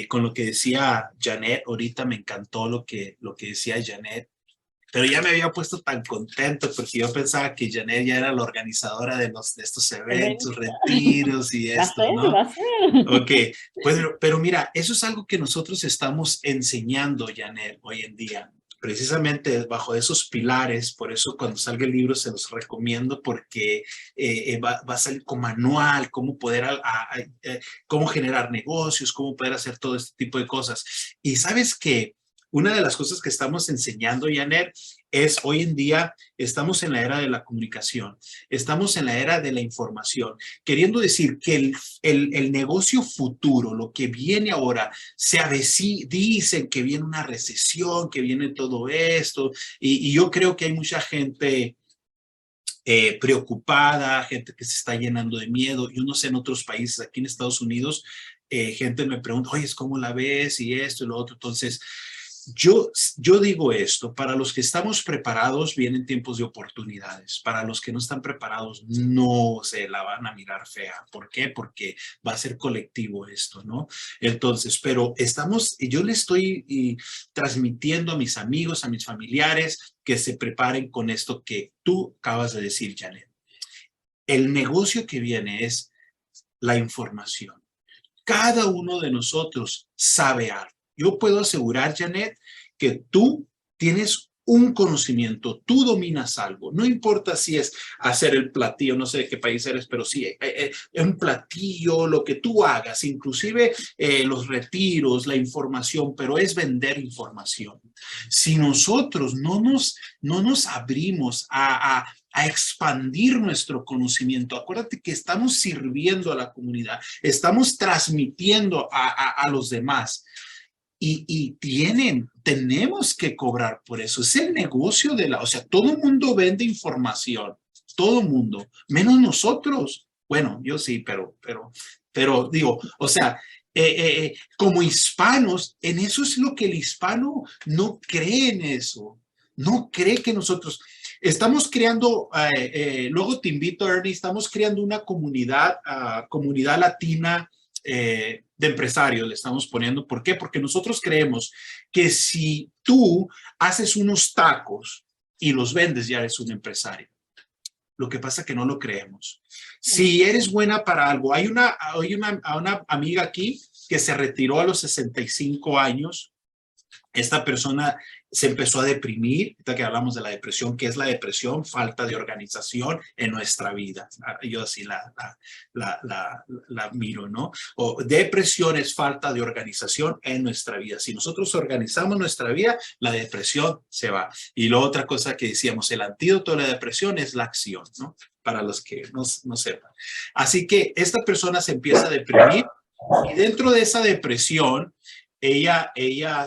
con lo que decía Janet, ahorita me encantó lo que decía Janet, pero ya me había puesto tan contento porque yo pensaba que Janet ya era la organizadora de estos eventos, retiros y Va a esto, ser, ¿no? va a ser. Ok, pues, pero mira, eso es algo que nosotros estamos enseñando, Janet, hoy en día. Precisamente bajo esos pilares, por eso cuando salga el libro se los recomiendo porque va a salir con manual, cómo poder, cómo generar negocios, cómo poder hacer todo este tipo de cosas. Y sabes que una de las cosas que estamos enseñando, Janet, es hoy en día estamos en la era de la comunicación, estamos en la era de la información, queriendo decir que el negocio futuro, lo que viene ahora, dicen que viene una recesión, que viene todo esto, y yo creo que hay mucha gente preocupada, gente que se está llenando de miedo. Yo no sé en otros países, aquí en Estados Unidos, gente me pregunta, oye, ¿cómo la ves? Y esto y lo otro. Entonces, yo digo esto, para los que estamos preparados vienen tiempos de oportunidades, para los que no están preparados no se la van a mirar fea. ¿Por qué? Porque va a ser colectivo esto, ¿no? Entonces, pero yo le estoy transmitiendo a mis amigos, a mis familiares, que se preparen con esto que tú acabas de decir, Janet. El negocio que viene es la información. Cada uno de nosotros sabe algo. Yo puedo asegurar, Janet, que tú tienes un conocimiento, tú dominas algo. No importa si es hacer el platillo, no sé de qué país eres, pero sí, un platillo, lo que tú hagas, inclusive los retiros, la información, pero es vender información. Si nosotros no nos abrimos a expandir nuestro conocimiento. Acuérdate que estamos sirviendo a la comunidad, estamos transmitiendo a los demás y tenemos que cobrar por eso. Es el negocio o sea, todo el mundo vende información, todo el mundo, menos nosotros. Bueno, yo sí, pero digo, o sea, como hispanos, en eso es lo que el hispano no cree en eso. No cree que nosotros estamos creando, luego te invito, Ernie, estamos creando una comunidad latina de empresarios, le estamos poniendo. ¿Por qué? Porque nosotros creemos que si tú haces unos tacos y los vendes, ya eres un empresario. Lo que pasa es que no lo creemos. Si eres buena para algo, hay una amiga aquí que se retiró a los 65 años. Esta persona se empezó a deprimir, ahorita que hablamos de la depresión, ¿qué es la depresión? Falta de organización en nuestra vida. Yo así la miro, ¿no? O depresión es falta de organización en nuestra vida. Si nosotros organizamos nuestra vida, la depresión se va. Y la otra cosa que decíamos, el antídoto de la depresión es la acción, ¿no? Para los que no sepan. Así que esta persona se empieza a deprimir y dentro de esa depresión, ella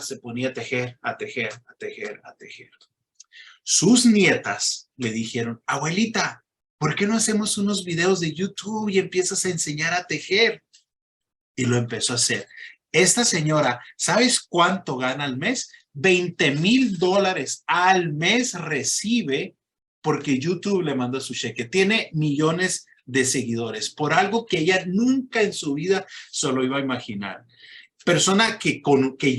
se ponía a tejer. Sus nietas le dijeron, abuelita, ¿por qué no hacemos unos videos de YouTube y empiezas a enseñar a tejer? Y lo empezó a hacer. Esta señora, ¿sabes cuánto gana al mes? $20,000 al mes recibe porque YouTube le manda su cheque. Tiene millones de seguidores por algo que ella nunca en su vida se lo iba a imaginar. Persona que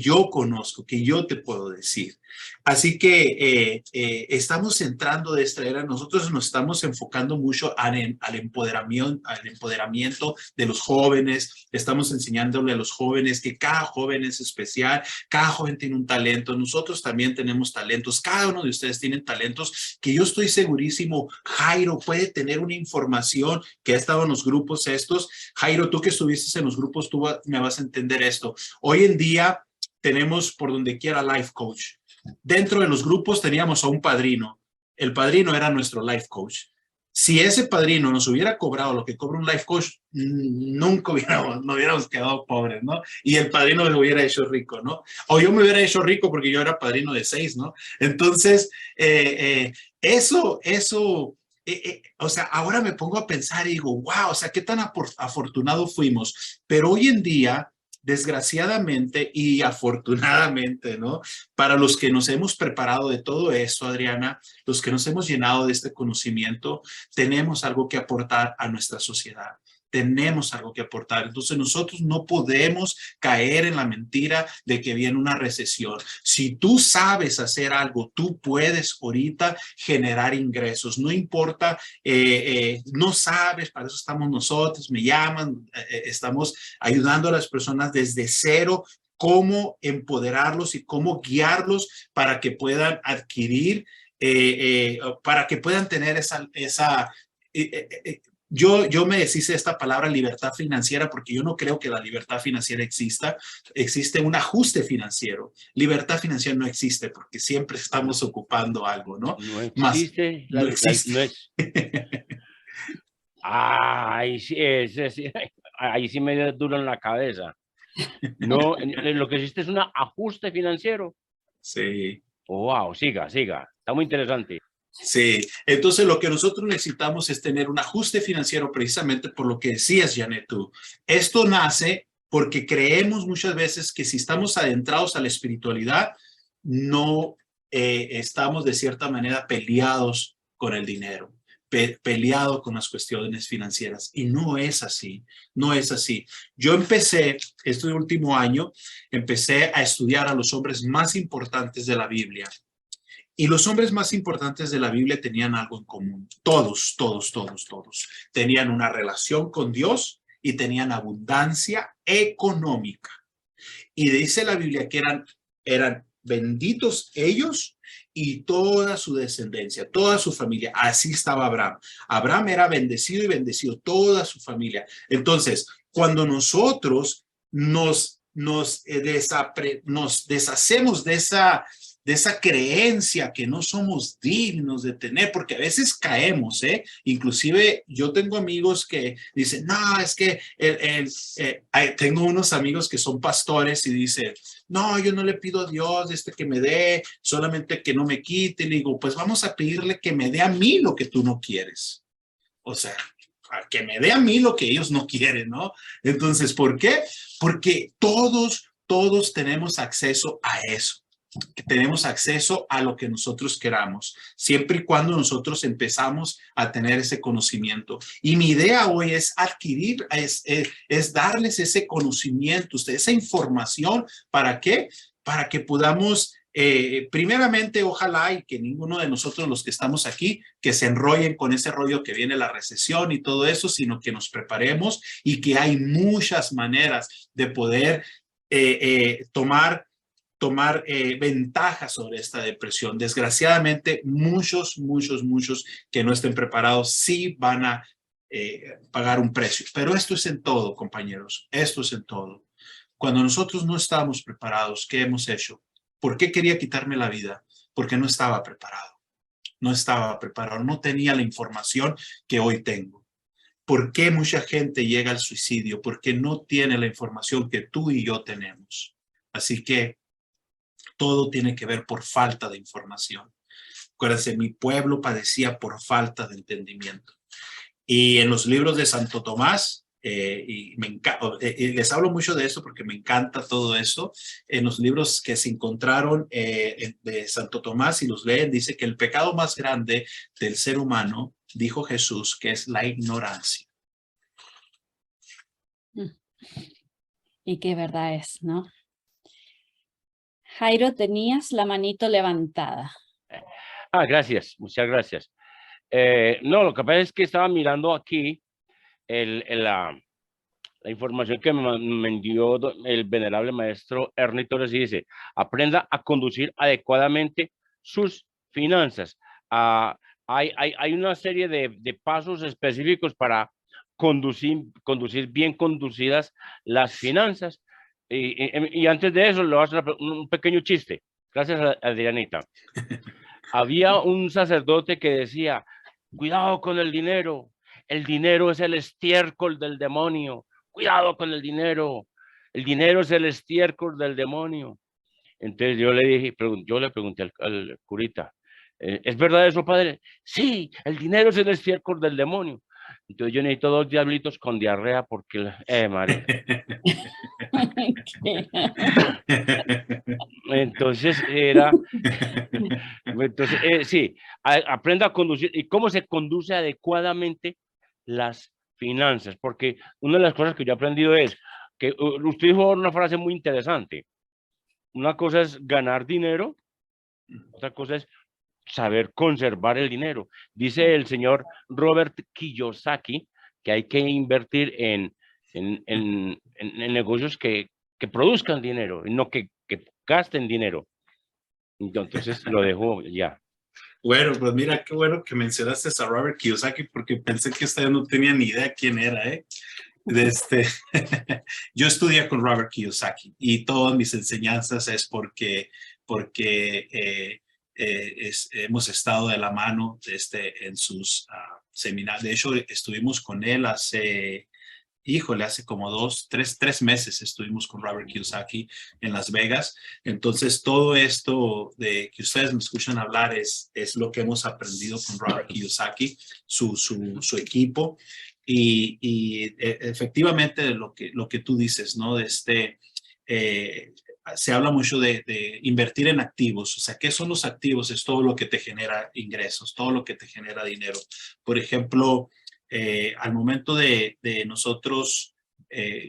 yo conozco, que yo te puedo decir. Así que estamos entrando de esta era, nosotros nos estamos enfocando mucho al empoderamiento de los jóvenes, estamos enseñándole a los jóvenes que cada joven es especial, cada joven tiene un talento, nosotros también tenemos talentos, cada uno de ustedes tienen talentos que yo estoy segurísimo, Jairo puede tener una información que ha estado en los grupos estos. Jairo, tú que estuviste en los grupos, tú me vas a entender esto. Hoy en día tenemos por donde quiera life coach. Dentro de los grupos teníamos a un padrino. El padrino era nuestro life coach. Si ese padrino nos hubiera cobrado lo que cobra un life coach, nunca no hubiéramos quedado pobres, ¿no? Y el padrino lo hubiera hecho rico, ¿no? O yo me hubiera hecho rico porque yo era padrino de 6, ¿no? Entonces, o sea, ahora me pongo a pensar y digo, wow, o sea, qué tan afortunados fuimos. Pero hoy en día, desgraciadamente y afortunadamente, ¿no? Para los que nos hemos preparado de todo esto, Adriana, los que nos hemos llenado de este conocimiento, tenemos algo que aportar a nuestra sociedad. Tenemos algo que aportar. Entonces nosotros no podemos caer en la mentira de que viene una recesión. Si tú sabes hacer algo, tú puedes ahorita generar ingresos. No importa, no sabes, para eso estamos nosotros, me llaman, estamos ayudando a las personas desde cero, cómo empoderarlos y cómo guiarlos para que puedan adquirir, para que puedan tener yo me deshice de esta palabra libertad financiera porque yo no creo que la libertad financiera exista. Existe un ajuste financiero. Libertad financiera no existe porque siempre estamos ocupando algo, ¿no? No existe. No existe. Ahí sí, ahí sí me dio duro en la cabeza. No, lo que existe es un ajuste financiero. Sí. Oh, wow, siga. Está muy interesante. Sí, entonces lo que nosotros necesitamos es tener un ajuste financiero precisamente por lo que decías, Janet, tú. Esto nace porque creemos muchas veces que si estamos adentrados a la espiritualidad, no estamos de cierta manera peleados con el dinero, peleados con las cuestiones financieras. Y no es así, no es así. Yo empecé, este último año, empecé a estudiar a los hombres más importantes de la Biblia. Y los hombres más importantes de la Biblia tenían algo en común. Todos. Tenían una relación con Dios y tenían abundancia económica. Y dice la Biblia que eran benditos ellos y toda su descendencia, toda su familia. Así estaba Abraham. Abraham era bendecido y bendecido toda su familia. Entonces, cuando nosotros nos deshacemos de esa creencia que no somos dignos de tener, porque a veces caemos, Inclusive yo tengo amigos que dicen, no, es que tengo unos amigos que son pastores y dicen, no, yo no le pido a Dios que me dé, solamente que no me quite. Y le digo, pues vamos a pedirle que me dé a mí lo que tú no quieres. O sea, que me dé a mí lo que ellos no quieren, ¿no? Entonces, ¿por qué? Porque todos tenemos acceso a eso. Que tenemos acceso a lo que nosotros queramos, siempre y cuando nosotros empezamos a tener ese conocimiento. Y mi idea hoy es adquirir, es darles ese conocimiento, esa información. ¿Para qué? Para que podamos, primeramente, ojalá y que ninguno de nosotros los que estamos aquí, que se enrollen con ese rollo que viene la recesión y todo eso, sino que muchas y que hay muchas maneras de poder tomar ventaja sobre esta depresión. Desgraciadamente, muchos que no estén preparados sí van a pagar un precio. Pero esto es en todo, compañeros. Esto es en todo. Cuando nosotros no estábamos preparados, ¿qué hemos hecho? ¿Por qué quería quitarme la vida? Porque no estaba preparado. No estaba preparado. No tenía la información que hoy tengo. ¿Por qué mucha gente llega al suicidio? Porque no tiene la información que tú y yo tenemos. Así que todo tiene que ver por falta de información. Acuérdense, mi pueblo padecía por falta de entendimiento. Y en los libros de Santo Tomás, les hablo mucho de eso porque me encanta todo eso. En los libros que se encontraron de Santo Tomás, si los leen, dice que el pecado más grande del ser humano, dijo Jesús, que es la ignorancia. Y qué verdad es, ¿no? Jairo, tenías la manito levantada. Gracias, muchas gracias. No, lo que pasa es que estaba mirando aquí la información que me envió el venerable maestro Ernie Torres y dice, aprenda a conducir adecuadamente sus finanzas. Hay una serie de pasos específicos para conducir bien conducidas las finanzas. Y antes de eso, le voy a hacer un pequeño chiste. Gracias a Adrianita. Había un sacerdote que decía, cuidado con el dinero es el estiércol del demonio, cuidado con el dinero es el estiércol del demonio. Entonces yo le pregunté al curita, ¿es verdad eso, padre? Sí, el dinero es el estiércol del demonio. Entonces yo necesito 2 diablitos con diarrea porque, María. Entonces sí, aprenda a conducir y cómo se conduce adecuadamente las finanzas, porque una de las cosas que yo he aprendido es que usted dijo una frase muy interesante. Una cosa es ganar dinero, otra cosa es saber conservar el dinero. Dice el señor Robert Kiyosaki que hay que invertir en negocios que produzcan dinero, no que gasten dinero. Entonces lo dejo ya. Bueno, pues mira, qué bueno que mencionaste a Robert Kiyosaki porque pensé que usted no tenía ni idea quién era, ¿eh? Yo estudié con Robert Kiyosaki y todas mis enseñanzas es porque hemos estado de la mano en sus seminarios. De hecho, estuvimos con él hace como 3 meses estuvimos con Robert Kiyosaki en Las Vegas. Entonces, todo esto de que ustedes me escuchan hablar es lo que hemos aprendido con Robert Kiyosaki, su equipo. Y efectivamente lo que tú dices, ¿no? Se habla mucho de invertir en activos. O sea, ¿qué son los activos? Es todo lo que te genera ingresos, todo lo que te genera dinero. Por ejemplo, al momento de nosotros,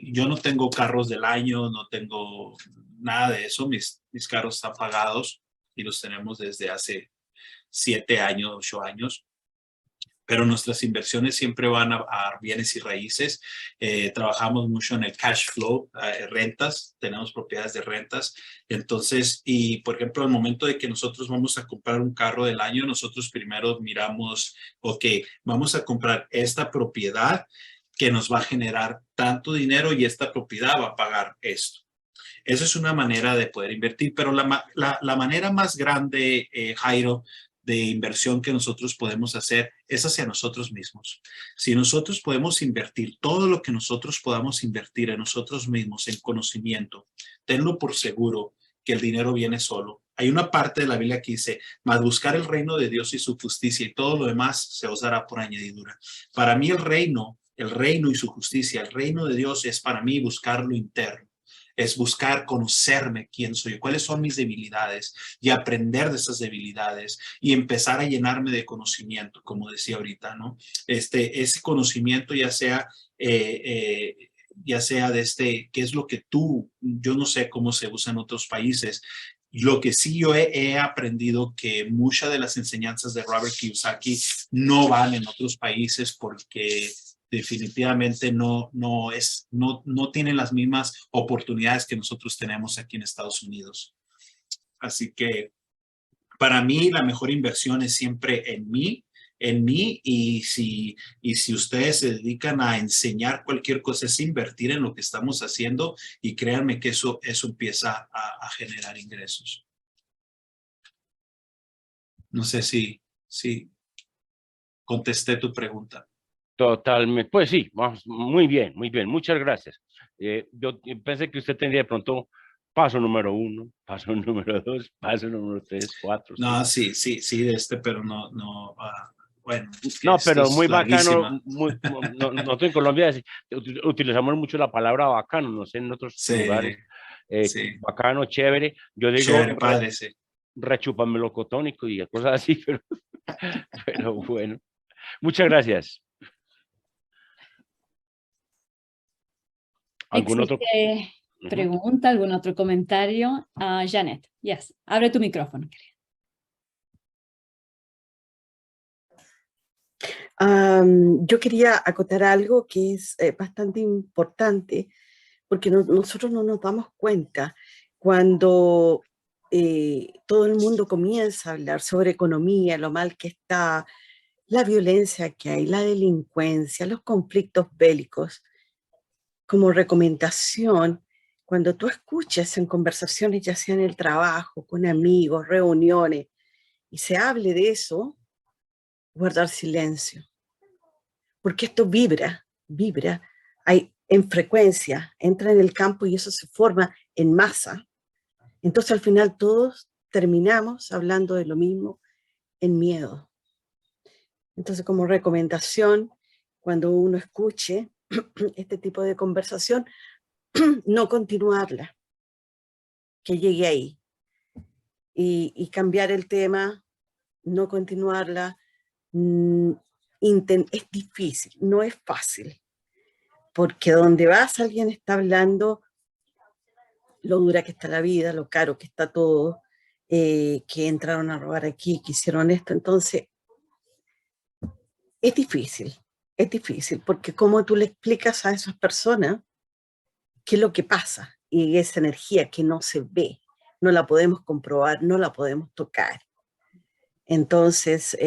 yo no tengo carros del año, no tengo nada de eso. Mis carros están pagados y los tenemos desde hace 7 años, 8 años. Pero nuestras inversiones siempre van a bienes y raíces. Trabajamos mucho en el cash flow, rentas, tenemos propiedades de rentas. Entonces, y por ejemplo, al momento de que nosotros vamos a comprar un carro del año, nosotros primero miramos, ok, vamos a comprar esta propiedad que nos va a generar tanto dinero y esta propiedad va a pagar esto. Eso es una manera de poder invertir, pero la manera más grande, Jairo, de inversión que nosotros podemos hacer es hacia nosotros mismos. Si nosotros podemos invertir todo lo que nosotros podamos invertir en nosotros mismos, en conocimiento, tenlo por seguro que el dinero viene solo. Hay una parte de la Biblia que dice, mas buscar el reino de Dios y su justicia y todo lo demás se os dará por añadidura. Para mí el reino y su justicia, el reino de Dios es para mí buscar lo interno. Es buscar conocerme quién soy, cuáles son mis debilidades y aprender de esas debilidades y empezar a llenarme de conocimiento, como decía ahorita, ¿no? Ese conocimiento ya sea de qué es lo que yo no sé cómo se usa en otros países. Lo que sí yo he aprendido que muchas de las enseñanzas de Robert Kiyosaki no van en otros países porque definitivamente no tienen las mismas oportunidades que nosotros tenemos aquí en Estados Unidos. Así que para mí la mejor inversión es siempre en mí, y si ustedes se dedican a enseñar cualquier cosa, es invertir en lo que estamos haciendo y créanme que eso empieza a generar ingresos. No sé si contesté tu pregunta. Totalmente, pues sí, muy bien, muchas gracias. Yo pensé que usted tendría de pronto paso número 1, paso número 2, paso número 3, 4. No, sí, pero no, bueno. No, pero muy bacano, nosotros en Colombia utilizamos mucho la palabra bacano, no sé en otros lugares. Sí. Bacano, chévere, yo digo chévere, padre, sí. Rechupamelocotónico y cosas así, pero bueno, muchas gracias. ¿Alguna otra pregunta, algún otro comentario? Janet, yes, abre tu micrófono. Yo quería acotar algo que es bastante importante, porque nosotros no nos damos cuenta cuando todo el mundo comienza a hablar sobre economía, lo mal que está, la violencia que hay, la delincuencia, los conflictos bélicos. Como recomendación, cuando tú escuchas en conversaciones, ya sea en el trabajo, con amigos, reuniones, y se hable de eso, guardar silencio. Porque esto vibra, hay en frecuencia, entra en el campo y eso se forma en masa. Entonces al final todos terminamos hablando de lo mismo en miedo. Entonces como recomendación, cuando uno escuche este tipo de conversación, no continuarla, que llegue ahí. Y cambiar el tema, no continuarla, es difícil, no es fácil. Porque donde vas alguien está hablando lo dura que está la vida, lo caro que está todo, que entraron a robar aquí, que hicieron esto. Entonces, es difícil, porque cómo tú le explicas a esas personas qué es lo que pasa y esa energía que no se ve, no la podemos comprobar, no la podemos tocar. Entonces,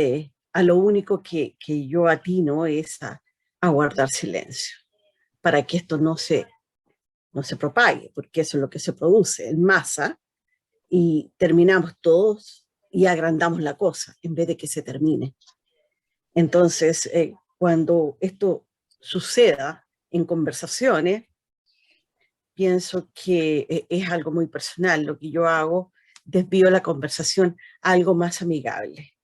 a lo único que yo atino es a guardar silencio, para que esto no se propague, porque eso es lo que se produce en masa, y terminamos todos y agrandamos la cosa en vez de que se termine. Entonces, cuando esto suceda en conversaciones, pienso que es algo muy personal. Lo que yo hago, desvío la conversación a algo más amigable,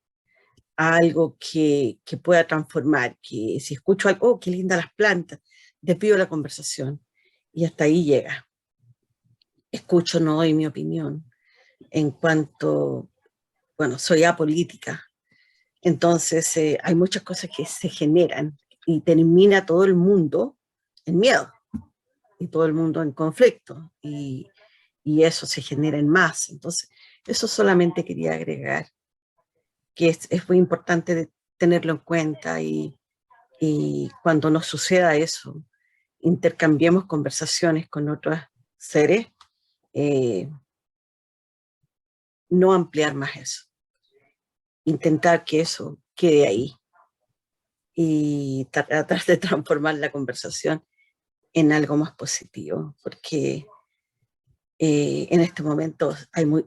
a algo que pueda transformar, que si escucho algo, oh, qué lindas las plantas, desvío la conversación y hasta ahí llega. Escucho, no doy mi opinión. En cuanto, bueno, soy apolítica, entonces hay muchas cosas que se generan y termina todo el mundo en miedo y todo el mundo en conflicto y eso se genera en más. Entonces, eso solamente quería agregar, que es muy importante tenerlo en cuenta y cuando nos suceda eso, intercambiemos conversaciones con otros seres, no ampliar más eso. Intentar que eso quede ahí y tratar de transformar la conversación en algo más positivo, porque en este momento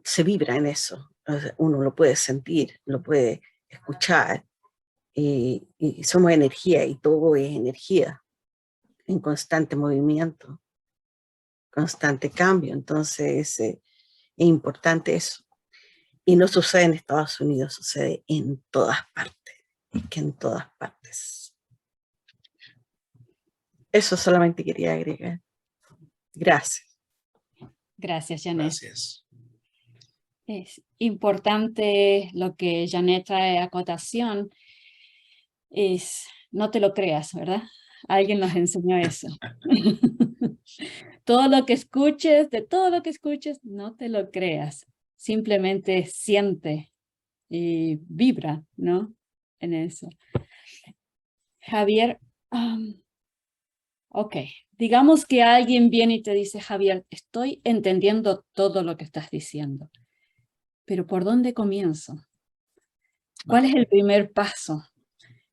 se vibra en eso, o sea, uno lo puede sentir, lo puede escuchar, y somos energía y todo es energía en constante movimiento, constante cambio, entonces es importante eso. Y no sucede en Estados Unidos, sucede en todas partes, que en todas partes. Eso solamente quería agregar. Gracias. Gracias, Janet. Gracias. Es importante lo que Janet trae a acotación, es no te lo creas, ¿verdad? Alguien nos enseñó eso. Todo lo que escuches, de todo lo que escuches, no te lo creas. Simplemente siente y vibra, ¿no? En eso. Javier, ok, digamos que alguien viene y te dice, Javier, estoy entendiendo todo lo que estás diciendo, pero ¿por dónde comienzo? ¿Cuál es el primer paso?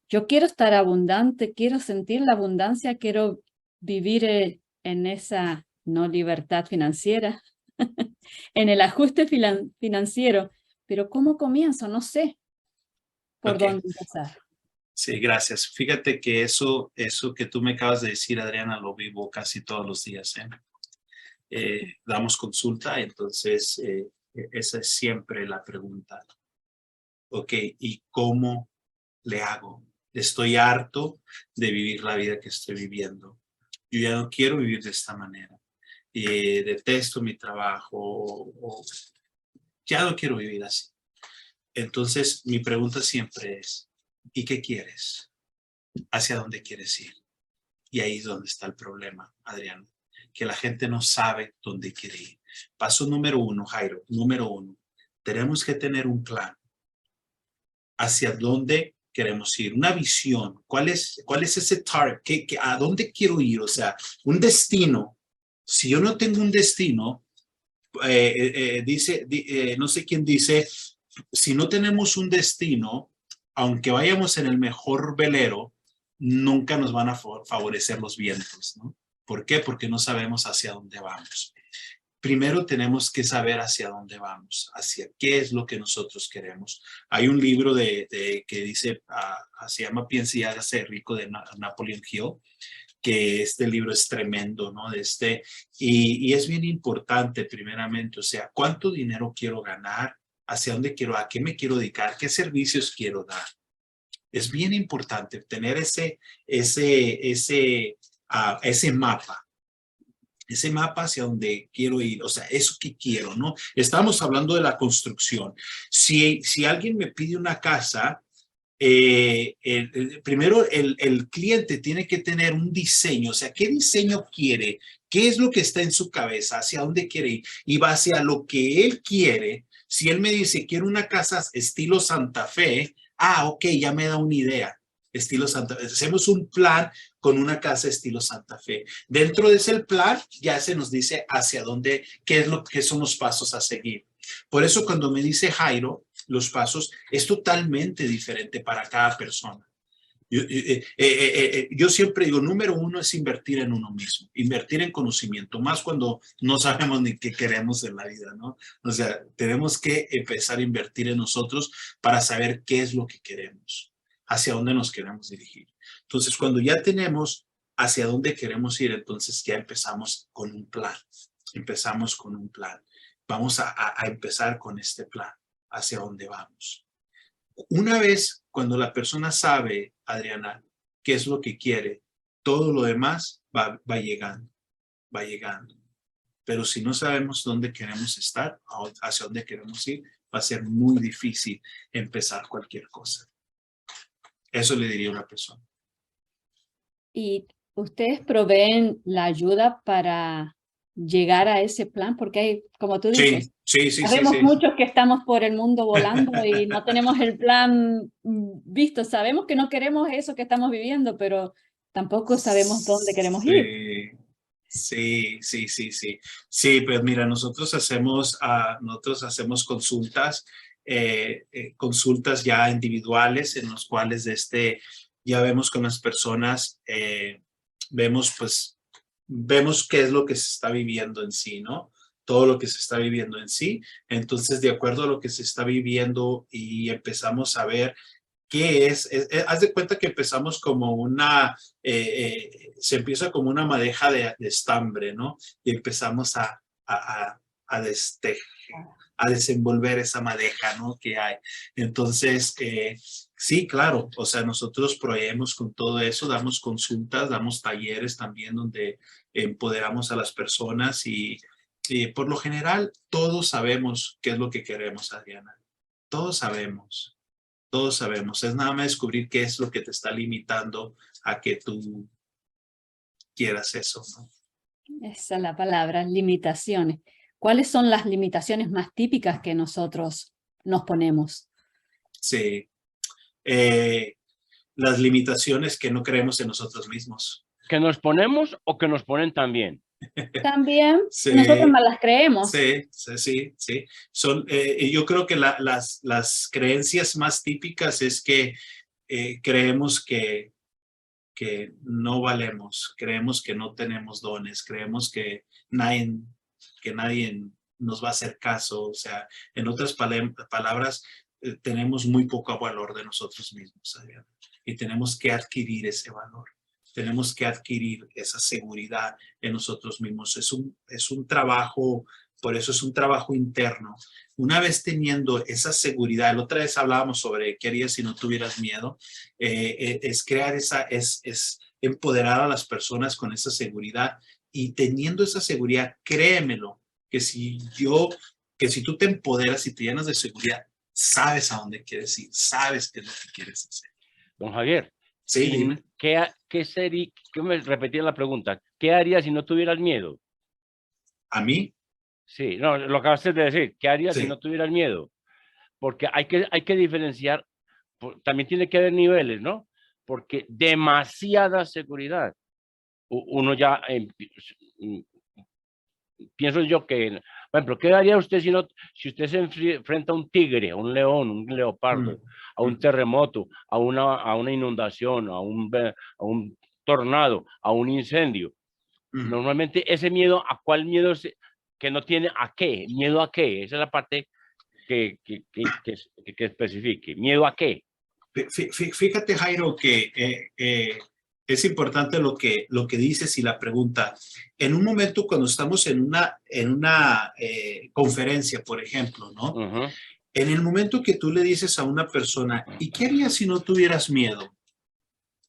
Yo quiero estar abundante, quiero sentir la abundancia, quiero vivir en esa no libertad financiera, en el ajuste financiero, pero ¿cómo comienzo? No sé por dónde empezar. Sí, gracias. Fíjate que eso que tú me acabas de decir, Adriana, lo vivo casi todos los días. Damos consulta, entonces esa es siempre la pregunta. Ok, ¿y cómo le hago? Estoy harto de vivir la vida que estoy viviendo. Yo ya no quiero vivir de esta manera. Detesto mi trabajo o ya no quiero vivir así. Entonces, mi pregunta siempre es, ¿y qué quieres? ¿Hacia dónde quieres ir? Y ahí es donde está el problema, Adriano, que la gente no sabe dónde quiere ir. Paso número 1, Jairo, número 1, tenemos que tener un plan. ¿Hacia dónde queremos ir? Una visión. ¿Cuál es ese target? ¿A dónde quiero ir? O sea, un destino. Si yo no tengo un destino, no sé quién dice, si no tenemos un destino, aunque vayamos en el mejor velero, nunca nos van a favorecer los vientos, ¿no? ¿Por qué? Porque no sabemos hacia dónde vamos. primero tenemos que saber hacia dónde vamos, hacia qué es lo que nosotros queremos. Hay un libro que dice, se llama Piense y hágase rico, de Napoleon Hill, que este libro es tremendo, ¿no? Y es bien importante, primeramente, o sea, ¿cuánto dinero quiero ganar? ¿Hacia dónde quiero? ¿A qué me quiero dedicar? ¿Qué servicios quiero dar? Es bien importante tener ese mapa. Ese mapa hacia donde quiero ir, o sea, eso que quiero, ¿no? Estamos hablando de la construcción. Si alguien me pide una casa, primero el cliente tiene que tener un diseño, o sea, ¿qué diseño quiere? ¿Qué es lo que está en su cabeza? ¿Hacia dónde quiere ir? Y va hacia lo que él quiere. Si él me dice, quiero una casa estilo Santa Fe, ok, ya me da una idea. Estilo Santa Fe. Hacemos un plan con una casa estilo Santa Fe. Dentro de ese plan ya se nos dice hacia dónde, qué son los pasos a seguir. Por eso cuando me dice Jairo, los pasos es totalmente diferente para cada persona. Yo siempre digo, número uno es invertir en uno mismo, invertir en conocimiento, más cuando no sabemos ni qué queremos en la vida, ¿no? O sea, tenemos que empezar a invertir en nosotros para saber qué es lo que queremos, hacia dónde nos queremos dirigir. Entonces, cuando ya tenemos hacia dónde queremos ir, entonces ya empezamos con un plan. Empezamos con un plan. Vamos a empezar con este plan, hacia dónde vamos. Una vez cuando la persona sabe, Adriana, qué es lo que quiere, todo lo demás va llegando, va llegando. Pero si no sabemos dónde queremos estar, hacia dónde queremos ir, va a ser muy difícil empezar cualquier cosa. Eso le diría a una persona. ¿Y ustedes proveen la ayuda para llegar a ese plan? Porque hay, como tú dices, sí. sabemos muchos que estamos por el mundo volando y no tenemos el plan visto. Sabemos que no queremos eso que estamos viviendo, pero tampoco sabemos dónde queremos ir. Sí. Sí, pues mira, nosotros hacemos consultas, consultas ya individuales en los cuales ya vemos con las personas, vemos qué es lo que se está viviendo en sí, ¿no? Todo lo que se está viviendo en sí. Entonces, de acuerdo a lo que se está viviendo y empezamos a ver qué haz de cuenta que empezamos como se empieza como una madeja de estambre, ¿no? Y empezamos a desenvolver esa madeja, ¿no? Que hay. Entonces, sí, claro, o sea, nosotros proveemos con todo eso, damos consultas, damos talleres también donde empoderamos a las personas y por lo general todos sabemos qué es lo que queremos, Adriana. Todos sabemos. Todos sabemos, es nada más descubrir qué es lo que te está limitando a que tú quieras eso, ¿no? Esa es la palabra, limitaciones. ¿Cuáles son las limitaciones más típicas que nosotros nos ponemos? Sí, las limitaciones que no creemos en nosotros mismos. ¿Que nos ponemos o que nos ponen también? También Sí, nosotros más las creemos. Sí. Yo creo que las creencias más típicas es que creemos que no valemos, creemos que no tenemos dones, creemos que nadie nos va a hacer caso. O sea, en otras palabras, tenemos muy poco valor de nosotros mismos, Adriana, y tenemos que adquirir ese valor. Tenemos que adquirir esa seguridad en nosotros mismos. Es un trabajo, por eso es un trabajo interno. Una vez teniendo esa seguridad, la otra vez hablábamos sobre qué harías si no tuvieras miedo, es empoderar a las personas con esa seguridad, y teniendo esa seguridad, créemelo, que si tú te empoderas y te llenas de seguridad, sabes a dónde quieres ir, sabes qué es lo que quieres hacer. Don Javier, Sí, dime. ¿qué sería? ¿Qué me repetía la pregunta? ¿Qué harías si no tuvieras miedo? ¿A mí? Sí, no, lo acabaste de decir. ¿Qué harías si no tuvieras miedo? Porque hay que diferenciar, también tiene que haber niveles, ¿no? Porque demasiada seguridad. Uno ya, pienso yo que, por ejemplo, ¿qué haría usted si usted se enfrenta a un tigre, a un león, un leopardo, a un terremoto, a una inundación, a un tornado, a un incendio? Normalmente ese miedo, ¿a cuál miedo que no tiene a qué, miedo a qué, esa es la parte que especifique, miedo a qué. Fíjate, Jairo, que es importante lo que dices y la pregunta. En un momento cuando estamos en una conferencia, por ejemplo, ¿no? En el momento que tú le dices a una persona, ¿y qué harías si no tuvieras miedo?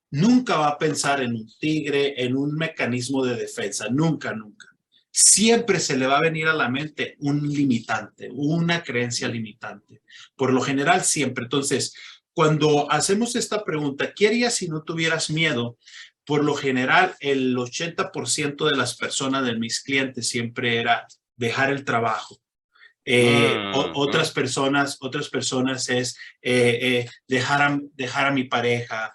Nunca va a pensar en un tigre, en un mecanismo de defensa, nunca, nunca. Siempre se le va a venir a la mente un limitante, una creencia limitante. Por lo general, siempre. Entonces, cuando hacemos esta pregunta, ¿qué harías si no tuvieras miedo? Por lo general, el 80% de las personas de mis clientes siempre era dejar el trabajo. Otras personas es dejar a mi pareja,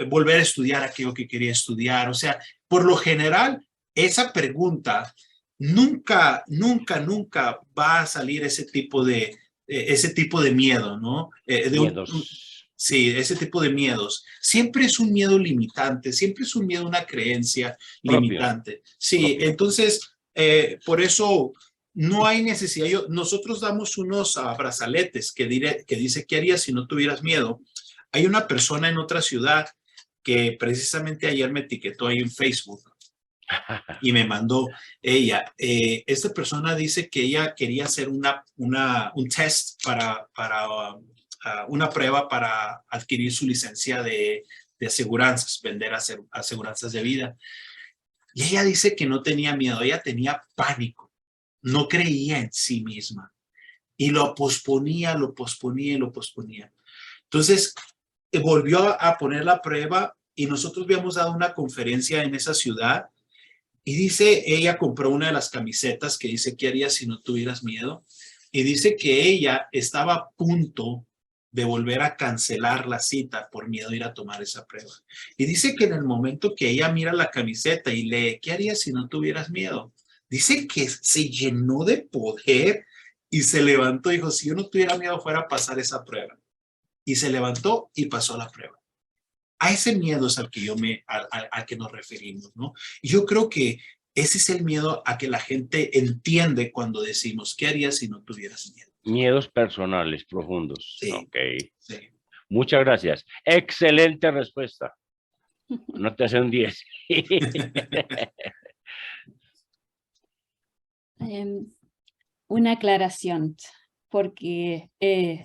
volver a estudiar aquello que quería estudiar. O sea, por lo general, esa pregunta nunca va a salir ese tipo de miedo, ¿no? Sí, ese tipo de miedos. Siempre es un miedo limitante, siempre es un miedo, una creencia limitante. Sí, entonces, por eso no hay necesidad. Nosotros damos unos brazaletes que dice, ¿qué harías si no tuvieras miedo? Hay una persona en otra ciudad que precisamente ayer me etiquetó ahí en Facebook y me mandó esta persona dice que ella quería hacer un test para una prueba para adquirir su licencia de aseguranzas, vender aseguranzas de vida. Y ella dice que no tenía miedo, ella tenía pánico, no creía en sí misma y lo posponía. Entonces, volvió a poner la prueba y nosotros habíamos dado una conferencia en esa ciudad y dice, ella compró una de las camisetas que dice, ¿qué harías si no tuvieras miedo? Y dice que ella estaba a punto de volver a cancelar la cita por miedo a ir a tomar esa prueba. Y dice que en el momento que ella mira la camiseta y lee, ¿qué harías si no tuvieras miedo? Dice que se llenó de poder y se levantó y dijo, si yo no tuviera miedo fuera a pasar esa prueba. Y se levantó y pasó la prueba. A ese miedo es al que al que nos referimos, ¿no? Y yo creo que ese es el miedo a que la gente entiende cuando decimos, ¿qué harías si no tuvieras miedo? Miedos personales profundos. Sí. Ok. Sí. Muchas gracias. Excelente respuesta. No te hace un 10. Una aclaración, porque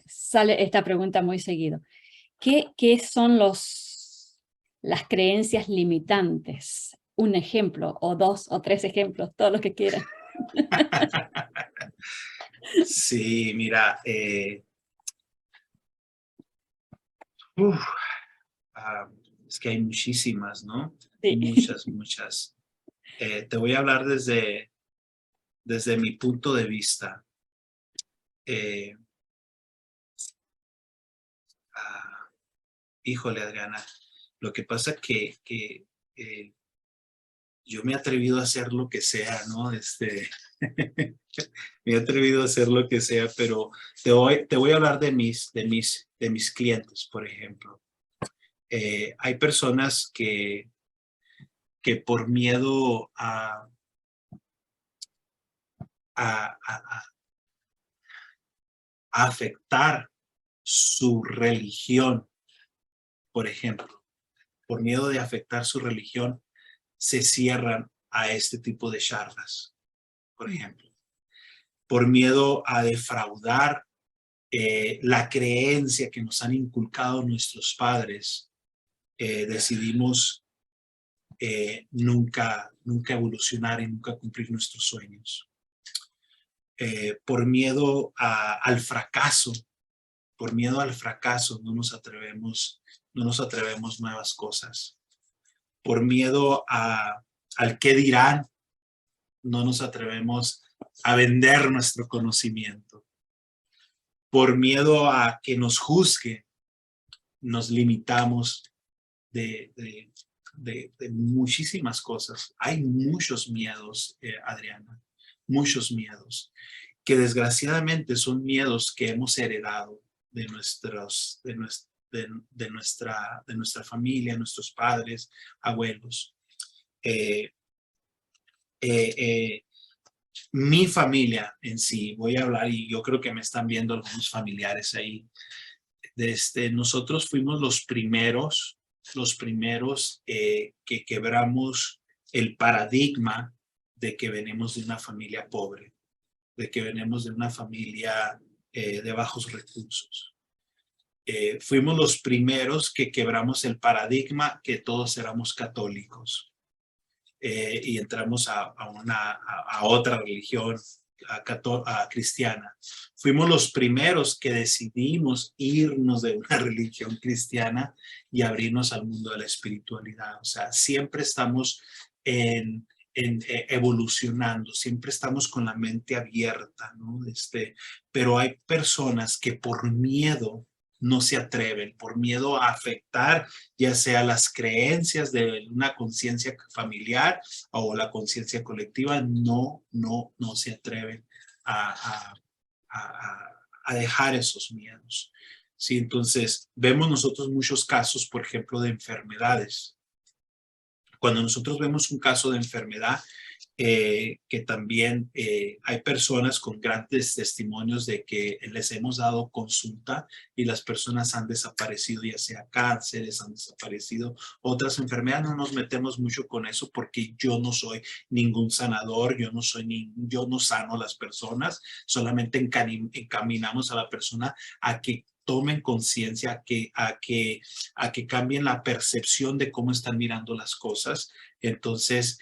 sale esta pregunta muy seguido. ¿Qué son las creencias limitantes? Un ejemplo, o 2 o 3 ejemplos, todos los que quieran. Sí, mira, es que hay muchísimas, ¿no? Sí. Muchas. Te voy a hablar desde mi punto de vista. Híjole, Adriana, lo que pasa es que yo me he atrevido a hacer lo que sea, ¿no? Me he atrevido a hacer lo que sea, pero te voy a hablar de mis clientes, por ejemplo. Hay personas que por miedo a afectar su religión, por ejemplo, por miedo de afectar su religión, se cierran a este tipo de charlas, por ejemplo. Por miedo a defraudar la creencia que nos han inculcado nuestros padres, decidimos nunca evolucionar y nunca cumplir nuestros sueños. Por miedo al fracaso, no nos atrevemos nuevas cosas. Por miedo al qué dirán, no nos atrevemos a vender nuestro conocimiento. Por miedo a que nos juzgue, nos limitamos de muchísimas cosas. Hay muchos miedos, Adriana, muchos miedos, que desgraciadamente son miedos que hemos heredado de nuestra familia, nuestros padres, abuelos. mi familia en sí, voy a hablar y yo creo que me están viendo algunos familiares ahí. Nosotros fuimos los primeros que quebramos el paradigma de que venimos de una familia pobre, de que venimos de una familia de bajos recursos. Fuimos los primeros que quebramos el paradigma que todos éramos católicos y entramos a otra religión, a cristiana. Fuimos los primeros que decidimos irnos de una religión cristiana y abrirnos al mundo de la espiritualidad. O sea, siempre estamos evolucionando, siempre estamos con la mente abierta, ¿no? Pero hay personas que por miedo no se atreven, por miedo a afectar ya sea las creencias de una conciencia familiar o la conciencia colectiva, no se atreven a dejar esos miedos. Sí, entonces vemos nosotros muchos casos, por ejemplo, de enfermedades. Cuando nosotros vemos un caso de enfermedad, que también hay personas con grandes testimonios de que les hemos dado consulta y las personas han desaparecido, ya sea cánceres, han desaparecido otras enfermedades. No nos metemos mucho con eso porque yo no soy ningún sanador, yo no sano a las personas, solamente encaminamos a la persona a que tomen conciencia, a que cambien la percepción de cómo están mirando las cosas. Entonces,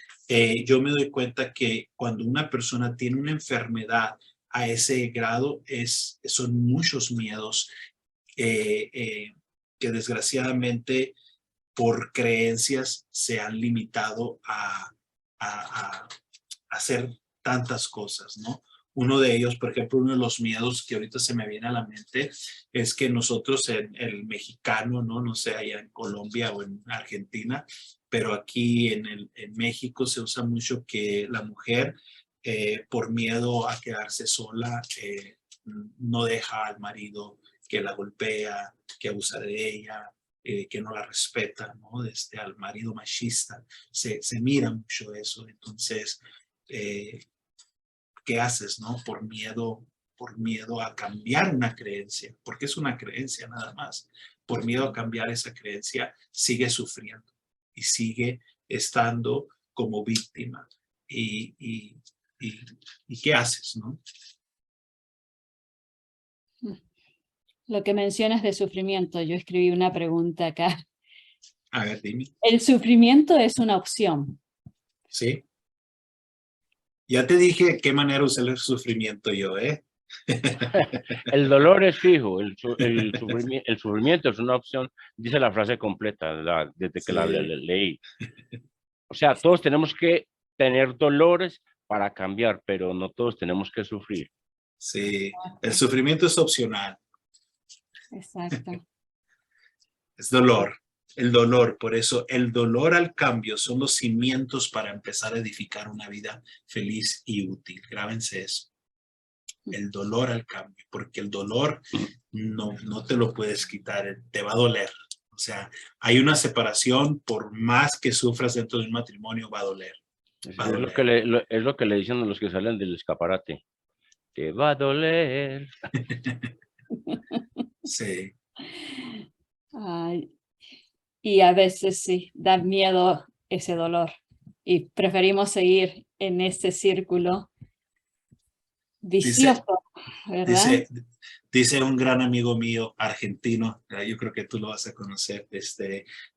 yo me doy cuenta que cuando una persona tiene una enfermedad a ese grado, son muchos miedos que desgraciadamente por creencias se han limitado a hacer tantas cosas, ¿no? Uno de ellos, por ejemplo, uno de los miedos que ahorita se me viene a la mente es que nosotros, el mexicano, no sé, allá en Colombia o en Argentina, pero aquí en México se usa mucho que la mujer, por miedo a quedarse sola, no deja al marido, que la golpea, que abusa de ella, que no la respeta, ¿no? Al marido machista. Se mira mucho eso. Entonces, ¿qué haces, no? Por miedo a cambiar una creencia, porque es una creencia nada más. Por miedo a cambiar esa creencia, sigue sufriendo y sigue estando como víctima. ¿Y qué haces, no? Lo que mencionas de sufrimiento, yo escribí una pregunta acá. A ver, dime. ¿El sufrimiento es una opción? Sí. Ya te dije qué manera usar el sufrimiento yo, ¿eh? El dolor es fijo, el sufrimiento es una opción, dice la frase completa desde que la leí. O sea, todos tenemos que tener dolores para cambiar, pero no todos tenemos que sufrir. Sí, el sufrimiento es opcional. Exacto. Es dolor. El dolor, por eso el dolor al cambio son los cimientos para empezar a edificar una vida feliz y útil. Grábense eso. El dolor al cambio, porque el dolor no te lo puedes quitar, te va a doler. O sea, hay una separación, por más que sufras dentro de un matrimonio, va a doler. Va a doler. Es lo que le dicen a los que salen del escaparate. Te va a doler. Sí. Ay, y a veces sí, da miedo ese dolor y preferimos seguir en ese círculo vicioso, ¿verdad? Dice un gran amigo mío argentino, yo creo que tú lo vas a conocer,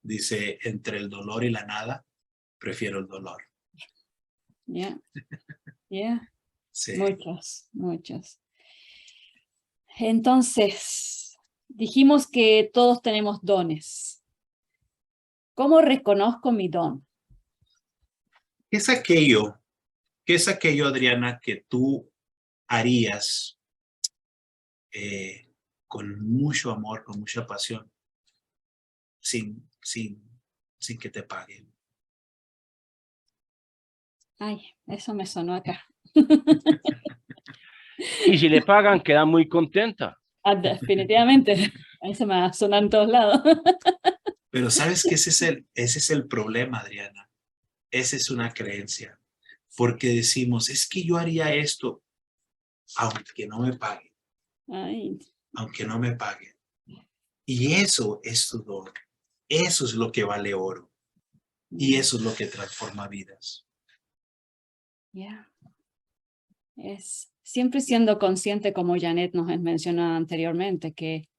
dice, entre el dolor y la nada, prefiero el dolor. Ya, Sí. muchos. Entonces, dijimos que todos tenemos dones. ¿Cómo reconozco mi don? ¿Qué es aquello, Adriana, que tú harías con mucho amor, con mucha pasión, sin que te paguen? Ay, eso me sonó acá. Y si le pagan, queda muy contenta. Ah, definitivamente, ahí se me suena en todos lados. Pero sabes que ese es el problema, Adriana. Esa es una creencia. porque decimos, es que yo haría esto, aunque no me paguen, Ay, aunque no me paguen. Y eso es tu don. Eso es lo que vale oro. Y eso es lo que transforma vidas. yeah. Es siempre siendo consciente, como Janet nos mencionó anteriormente, que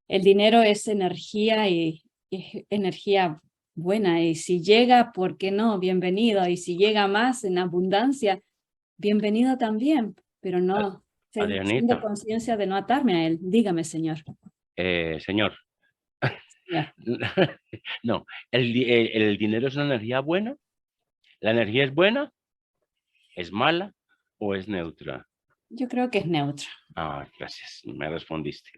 el dinero es energía y es energía buena. Y si llega, ¿por qué no? Bienvenido. Y si llega más en abundancia, bienvenido también. Pero no, siendo Adrianita, conciencia de no atarme a él. Dígame, señor. señor, Ya. no, el dinero es una energía buena. ¿La energía es buena, es mala o es neutra? Yo creo que es neutro. Ah, gracias, me respondiste.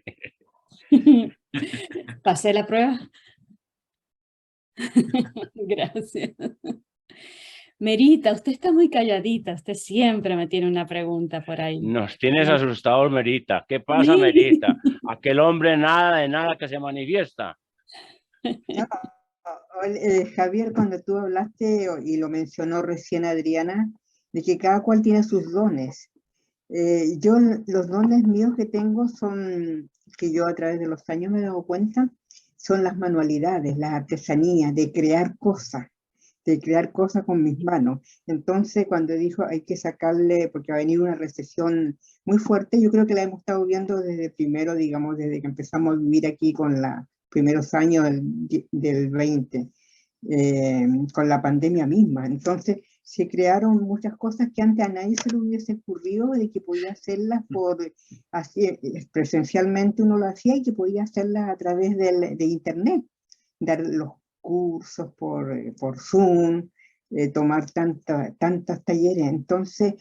¿Pasé la prueba? Gracias. Merita, usted está muy calladita. Usted siempre me tiene una pregunta por ahí. Nos tienes Ya. asustados, Merita. ¿Qué pasa, Sí. Merita? Aquel hombre nada de nada que se manifiesta. No, Javier, cuando tú hablaste y lo mencionó recién Adriana, de que cada cual tiene sus dones. Yo, los dones míos que tengo son, que yo a través de los años me he dado cuenta, son las manualidades, las artesanías, de crear cosas con mis manos. Entonces, cuando dijo hay que sacarle, porque va a venir una recesión muy fuerte, yo creo que la hemos estado viendo desde primero, digamos, desde que empezamos a vivir aquí con los primeros años del 20, con la pandemia misma. Entonces, se crearon muchas cosas que antes a nadie se le hubiese ocurrido de que podía hacerlas así, presencialmente uno lo hacía y que podía hacerlas a través de internet, dar los cursos por Zoom, tomar tantos talleres. Entonces,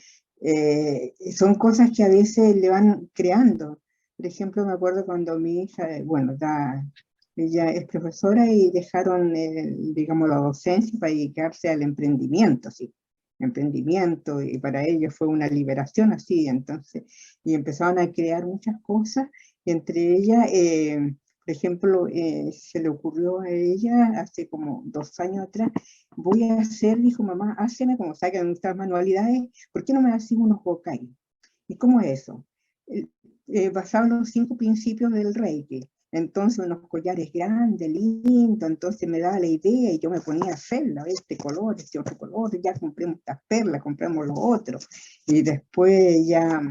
son cosas que a veces le van creando. Por ejemplo, me acuerdo cuando mi hija, bueno, ella es profesora y dejaron, digamos, la docencia para dedicarse al emprendimiento, sí. Emprendimiento, y para ellos fue una liberación así, entonces, y empezaron a crear muchas cosas, y entre ellas, por ejemplo, se le ocurrió a ella hace como 2 años atrás, voy a hacer, dijo mamá, háceme como sacan nuestras manualidades, ¿por qué no me hacen unos bokai? ¿Y cómo es eso? Basado en los 5 principios del Reiki. Entonces unos collares grandes, lindos, entonces me daba la idea y yo me ponía a hacerla, este color, este otro color, ya compramos estas perlas, compramos los otros. Y después ya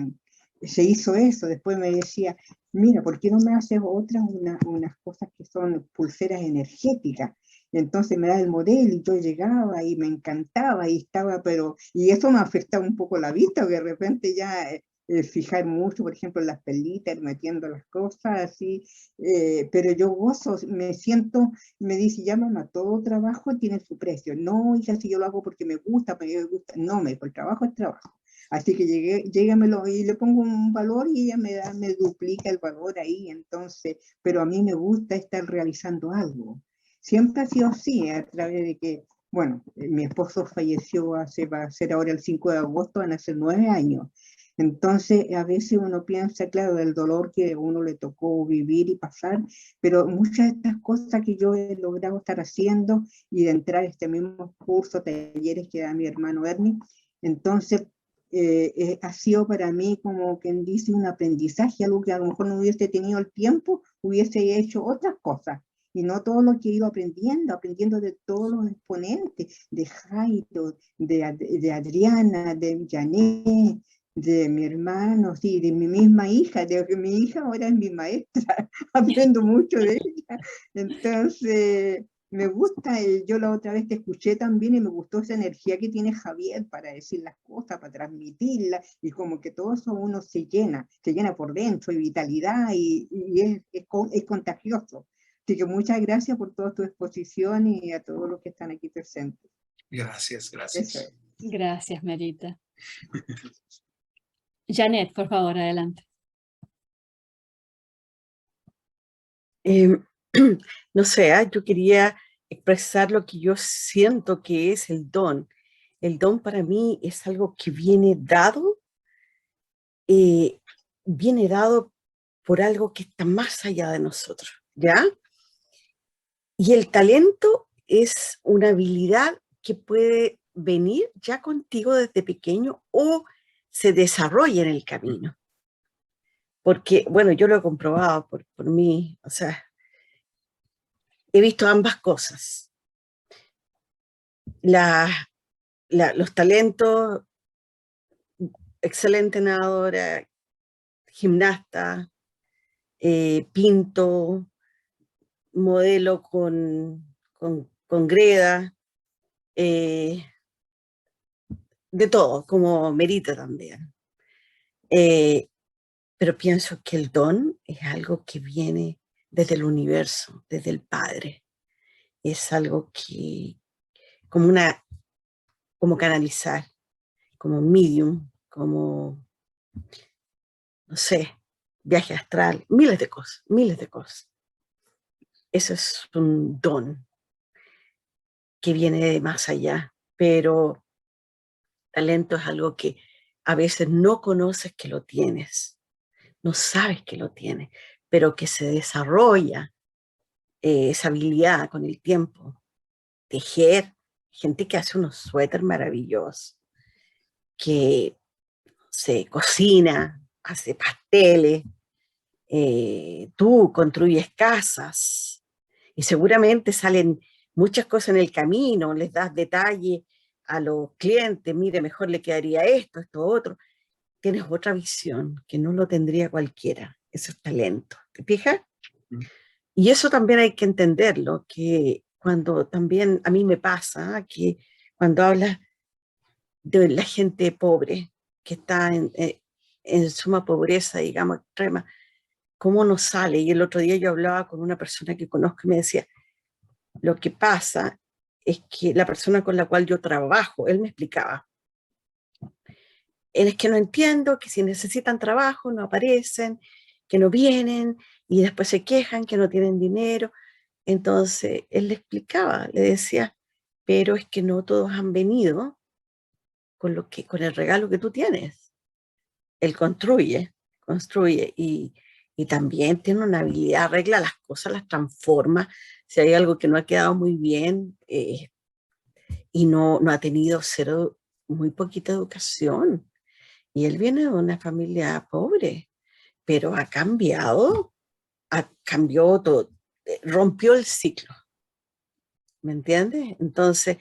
se hizo eso, después me decía, mira, ¿por qué no me haces unas cosas que son pulseras energéticas? Entonces me da el modelo y yo llegaba y me encantaba y estaba, y eso me afectaba un poco la vista, porque de repente ya fijar mucho, por ejemplo, en las perlitas, metiendo las cosas así, pero yo gozo, me siento, me dice, ya mamá, todo trabajo tiene su precio. No, hija, si yo lo hago porque me gusta, no, el trabajo es trabajo. Así que llégamelo y le pongo un valor y ella me duplica el valor ahí, entonces, pero a mí me gusta estar realizando algo. Siempre ha sido así, a través de que, bueno, mi esposo falleció va a ser ahora el 5 de agosto, van a ser 9 años. Entonces, a veces uno piensa, claro, del dolor que a uno le tocó vivir y pasar, pero muchas de estas cosas que yo he logrado estar haciendo y de entrar a este mismo curso, talleres que da mi hermano Ernie, entonces ha sido para mí como quien dice un aprendizaje, algo que a lo mejor no hubiese tenido el tiempo, hubiese hecho otras cosas. Y no todo lo que he ido aprendiendo de todos los exponentes, de Jairo, de Adriana, de Janet, de mi hermano, sí, de mi misma hija, de que mi hija ahora es mi maestra, aprendo mucho de ella. Entonces, me gusta, yo la otra vez te escuché también y me gustó esa energía que tiene Javier para decir las cosas, para transmitirlas, y como que todo eso uno se llena por dentro, y vitalidad, y es contagioso. Así que muchas gracias por toda tu exposición y a todos los que están aquí presentes. Gracias, Eso gracias. es. Gracias, Merita. Janet, por favor, adelante. No sé, yo quería expresar lo que yo siento que es el don. El don para mí es algo que viene dado por algo que está más allá de nosotros, ¿ya? Y el talento es una habilidad que puede venir ya contigo desde pequeño o se desarrolla en el camino. Porque, bueno, yo lo he comprobado por mí, o sea, he visto ambas cosas. Los talentos, excelente nadadora, gimnasta, pinto, modelo con greda, de todo, como Merita también. Pero pienso que el don es algo que viene desde el universo, desde el Padre. Es algo que, como canalizar, como medium, como, no sé, viaje astral, miles de cosas, miles de cosas. Eso es un don que viene de más allá, pero talento es algo que a veces no conoces que lo tienes, no sabes que lo tienes, pero que se desarrolla esa habilidad con el tiempo. Tejer, gente que hace unos suéteres maravillosos, que se cocina, hace pasteles, tú construyes casas y seguramente salen muchas cosas en el camino, les das detalle a los clientes, mire, mejor le quedaría esto, esto, otro. Tienes otra visión que no lo tendría cualquiera. Eso es talento. ¿Te fijas? Y eso también hay que entenderlo, que cuando también a mí me pasa, que cuando hablas de la gente pobre, que está en suma pobreza, digamos, extrema, ¿cómo nos sale? Y el otro día yo hablaba con una persona que conozco y me decía, lo que pasa es que la persona con la cual yo trabajo, él me explicaba, es que no entiendo, que si necesitan trabajo no aparecen, que no vienen y después se quejan que no tienen dinero. Entonces él le explicaba, le decía, pero es que no todos han venido con el regalo que tú tienes. Él construye y también tiene una habilidad, arregla las cosas, las transforma. Si hay algo que no ha quedado muy bien y no ha tenido muy poquita educación. Y él viene de una familia pobre, pero cambió todo, rompió el ciclo, ¿me entiendes? Entonces,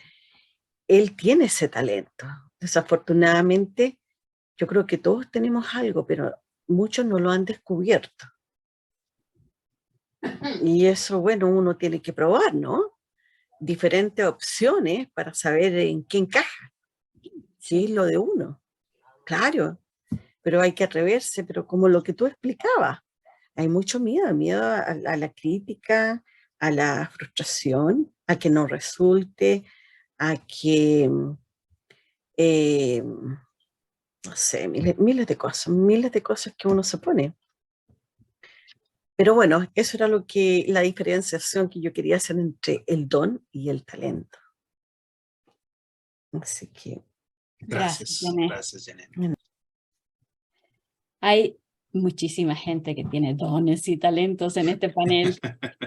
él tiene ese talento. Desafortunadamente, yo creo que todos tenemos algo, pero muchos no lo han descubierto. Y eso, bueno, uno tiene que probar, ¿no? Diferentes opciones para saber en qué encaja, qué es lo de uno. Claro, pero hay que atreverse, pero como lo que tú explicabas, hay mucho miedo a la crítica, a la frustración, a que no resulte, a que, no sé, miles de cosas que uno se pone. Pero bueno, eso era la diferenciación que yo quería hacer entre el don y el talento. Así que... Gracias, Janet. gracias, Janet. Hay muchísima gente que tiene dones y talentos en este panel.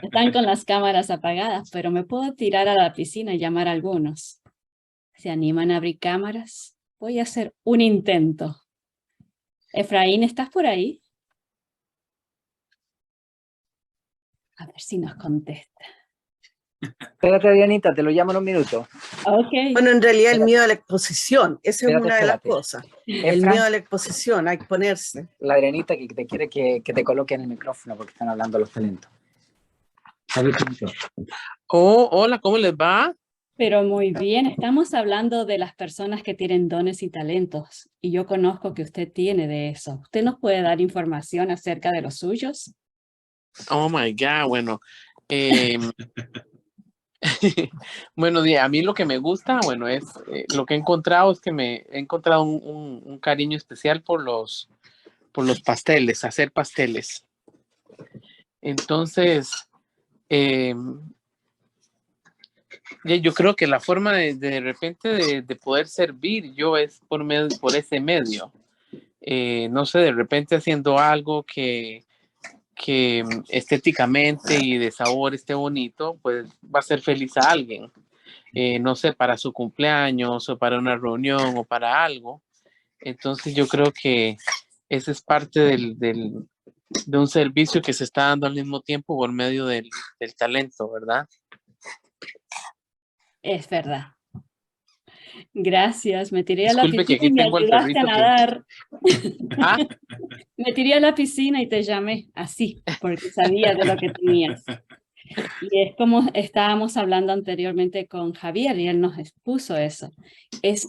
Están con las cámaras apagadas, pero me puedo tirar a la piscina y llamar a algunos. ¿Se animan a abrir cámaras? Voy a hacer un intento. Efraín, ¿estás por ahí? A ver si nos contesta. Espérate, Dianita, te lo llamo en un minuto. Ok. Bueno, en realidad el miedo a la exposición, esa es una de las Espérate. cosas. El miedo a la exposición, hay que ponerse. La Adrianita que te quiere que te coloque en el micrófono porque están hablando los talentos. Oh, hola, ¿cómo les va? Pero muy bien, estamos hablando de las personas que tienen dones y talentos, y yo conozco que usted tiene de eso. ¿Usted nos puede dar información acerca de los suyos? Oh my God, bueno. Bueno, a mí lo que me gusta, bueno, es lo que he encontrado es que he encontrado un cariño especial por los pasteles, hacer pasteles. Entonces, yo creo que la forma de repente de poder servir yo es por ese medio. No sé, de repente haciendo algo que estéticamente y de sabor esté bonito, pues va a ser feliz a alguien. no sé, para su cumpleaños o para una reunión o para algo. Entonces yo creo que ese es parte de un servicio que se está dando al mismo tiempo por medio del talento, ¿verdad? Es verdad. Gracias, me tiré a la Disculpe que piscina y aquí me tengo al ayudaste a perrito que... nadar. ¿Ah? Me tiré a la piscina y te llamé así, porque sabía de lo que tenías. Y es como estábamos hablando anteriormente con Javier y él nos expuso eso. Es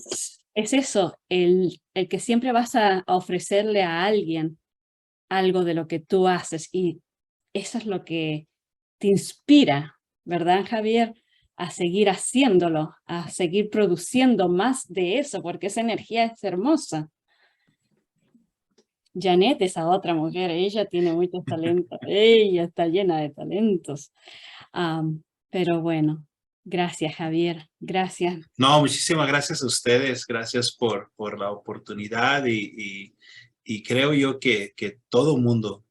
eso, el que siempre vas a ofrecerle a alguien algo de lo que tú haces y eso es lo que te inspira, ¿verdad, Javier? A seguir haciéndolo, a seguir produciendo más de eso, porque esa energía es hermosa. Janet, esa otra mujer, ella tiene muchos talentos, ella está llena de talentos. Pero bueno, gracias Javier, gracias. No, muchísimas gracias a ustedes, gracias por la oportunidad y creo yo que todo mundo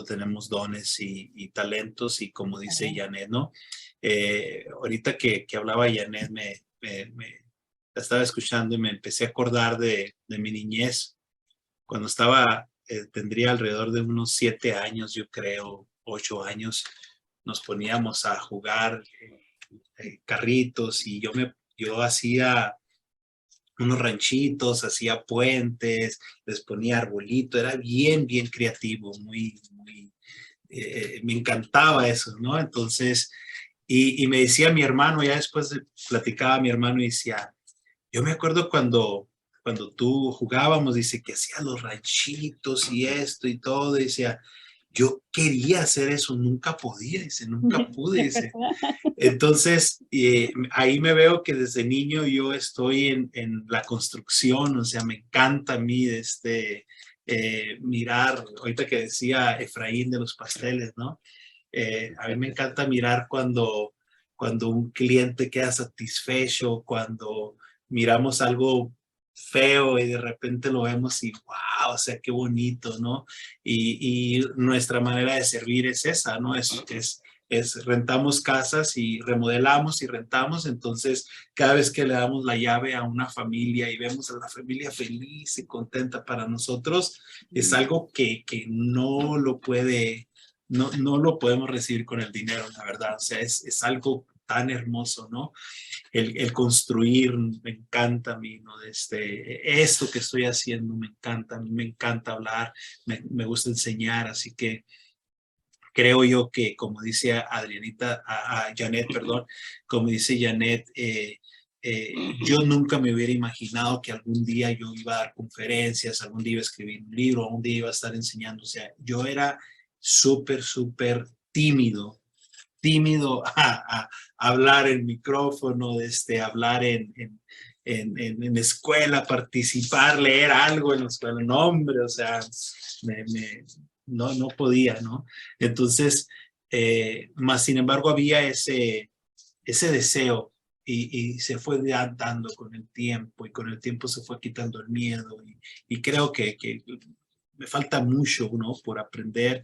tenemos dones y talentos y como dice Janet, ¿no? Ahorita que hablaba Janet me la estaba escuchando y me empecé a acordar de mi niñez, cuando estaba, tendría alrededor de unos 7 años, yo creo, 8 años, nos poníamos a jugar carritos y yo hacía unos ranchitos, hacía puentes, les ponía arbolito, era bien creativo, me encantaba eso, ¿no? Entonces, y me decía mi hermano, ya después platicaba mi hermano y decía, yo me acuerdo cuando tú jugábamos, dice que hacía los ranchitos y esto y todo, y decía, yo quería hacer eso, nunca podía, dice, nunca pude, dice. Entonces, ahí me veo que desde niño yo estoy en la construcción, o sea, me encanta a mí mirar, ahorita que decía Efraín de los pasteles, ¿no? A mí me encanta mirar cuando un cliente queda satisfecho, cuando miramos algo feo y de repente lo vemos y wow, o sea, qué bonito, ¿no? Y nuestra manera de servir es esa, ¿no? Es rentamos casas y remodelamos y rentamos, entonces cada vez que le damos la llave a una familia y vemos a la familia feliz y contenta, para nosotros es algo que no lo puede, no lo podemos recibir con el dinero, la verdad, o sea, es algo tan hermoso, ¿no? El construir, me encanta a mí, ¿no? Esto que estoy haciendo me encanta, a mí me encanta hablar, me gusta enseñar, así que creo yo que, como dice Adrianita, a Janet, perdón, como dice Janet, yo nunca me hubiera imaginado que algún día yo iba a dar conferencias, algún día iba a escribir un libro, algún día iba a estar enseñando, o sea, yo era súper tímido a hablar en micrófono, hablar en escuela, participar, leer algo en la escuela, no hombre, o sea, no podía, ¿no? Entonces, más sin embargo había ese deseo y se fue dando con el tiempo y con el tiempo se fue quitando el miedo y creo que me falta mucho, ¿no? Por aprender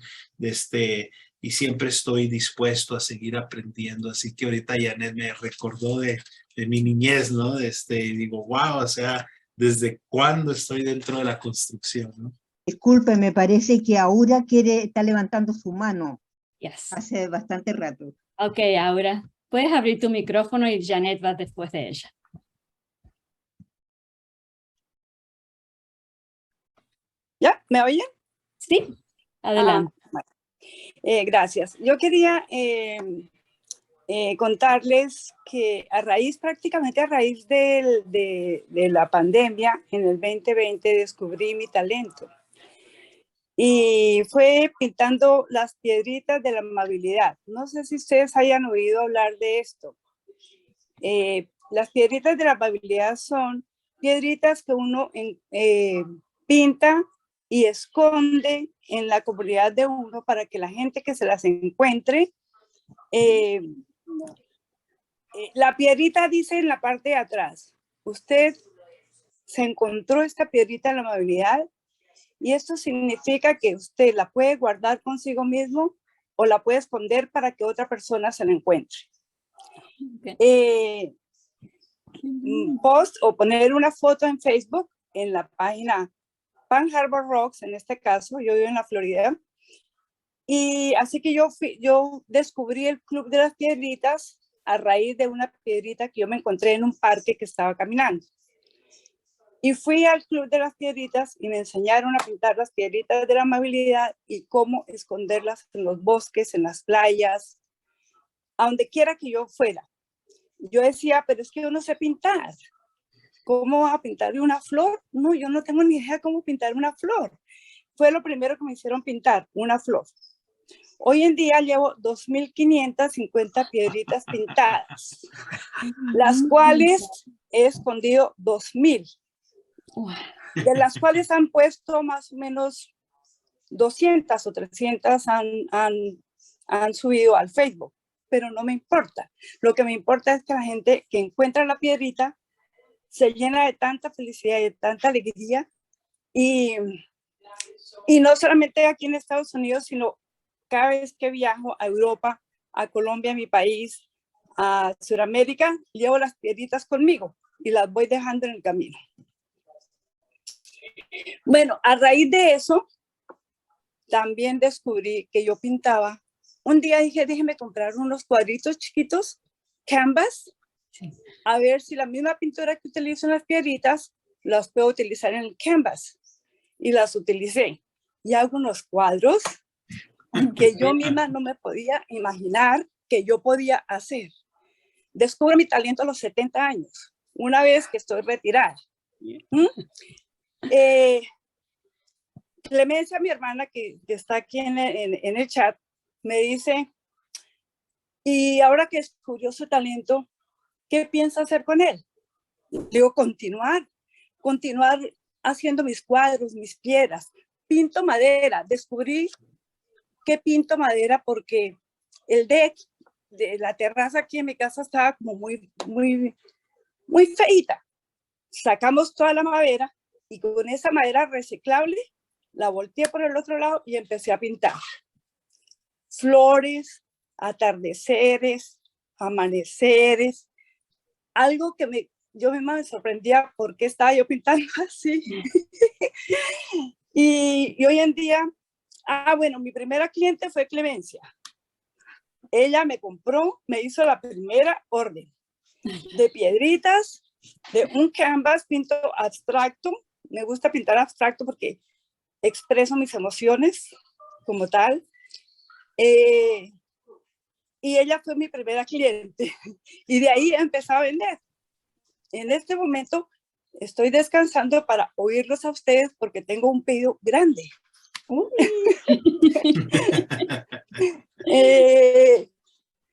y siempre estoy dispuesto a seguir aprendiendo. Así que ahorita Janet me recordó de mi niñez, ¿no? Digo, wow, o sea, ¿desde cuándo estoy dentro de la construcción, ¿no? Disculpe, me parece que Aura está levantando su mano. Yes. Hace bastante rato. Ok, Aura, puedes abrir tu micrófono y Janet va después de ella. ¿Ya? ¿Me oyen? Sí, adelante. Bueno. Gracias. Yo quería contarles que prácticamente a raíz de la pandemia, en el 2020 descubrí mi talento. Y fue pintando las piedritas de la amabilidad. No sé si ustedes hayan oído hablar de esto. Las piedritas de la amabilidad son piedritas que uno pinta y esconde en la comunidad de uno para que la gente que se las encuentre, la piedrita dice en la parte de atrás, usted se encontró esta piedrita de la amabilidad y esto significa que usted la puede guardar consigo mismo o la puede esconder para que otra persona se la encuentre. Okay. post o poner una foto en Facebook en la página Pan Harbor Rocks, en este caso, yo vivo en la Florida. Y así que yo descubrí el Club de las Piedritas a raíz de una piedrita que yo me encontré en un parque que estaba caminando. Y fui al Club de las Piedritas y me enseñaron a pintar las piedritas de la amabilidad y cómo esconderlas en los bosques, en las playas, a donde quiera que yo fuera. Yo decía, pero es que yo no sé pintar. ¿Cómo vas a pintar una flor? No, yo no tengo ni idea cómo pintar una flor. Fue lo primero que me hicieron pintar, una flor. Hoy en día llevo 2.550 piedritas pintadas, las cuales he escondido 2.000, de las cuales han puesto más o menos 200 o 300 han subido al Facebook, pero no me importa. Lo que me importa es que la gente que encuentra la piedrita se llena de tanta felicidad y de tanta alegría, y no solamente aquí en Estados Unidos, sino cada vez que viajo a Europa, a Colombia, mi país, a Sudamérica, llevo las piedritas conmigo y las voy dejando en el camino. Bueno, a raíz de eso, también descubrí que yo pintaba. Un día dije, déjeme comprar unos cuadritos chiquitos, canvas, a ver si la misma pintura que utilizo en las piedritas, las puedo utilizar en el canvas. Y las utilicé. Y hago unos cuadros que yo misma no me podía imaginar que yo podía hacer. Descubro mi talento a los 70 años, una vez que estoy retirada. Clemencia, mi hermana, que está aquí en el chat, me dice, y ahora que descubrió su talento, ¿qué piensa hacer con él? Digo, continuar haciendo mis cuadros, mis piedras. Pinto madera. Descubrí que pinto madera porque el deck de la terraza aquí en mi casa estaba como muy feita. Sacamos toda la madera y con esa madera reciclable la volteé por el otro lado y empecé a pintar flores, atardeceres, amaneceres, algo que yo misma me sorprendía por qué estaba yo pintando así. y hoy en día, bueno, mi primera cliente fue Clemencia. Ella me compró, me hizo la primera orden de piedritas, de un canvas, pinto abstracto. Me gusta pintar abstracto porque expreso mis emociones como tal. Y ella fue mi primera cliente. Y de ahí empecé a vender. En este momento estoy descansando para oírlos a ustedes porque tengo un pedido grande.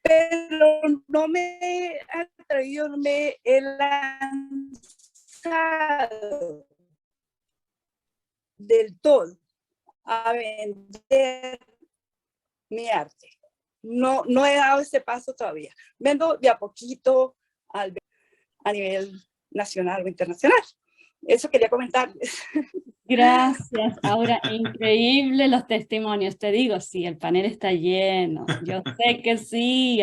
Pero no me he atrevido, no me he lanzado del todo a vender mi arte. No he dado ese paso todavía. Vendo de a poquito a nivel nacional o internacional. Eso quería comentarles. Gracias. Ahora, increíble los testimonios. Te digo, sí, el panel está lleno. Yo sé que sí.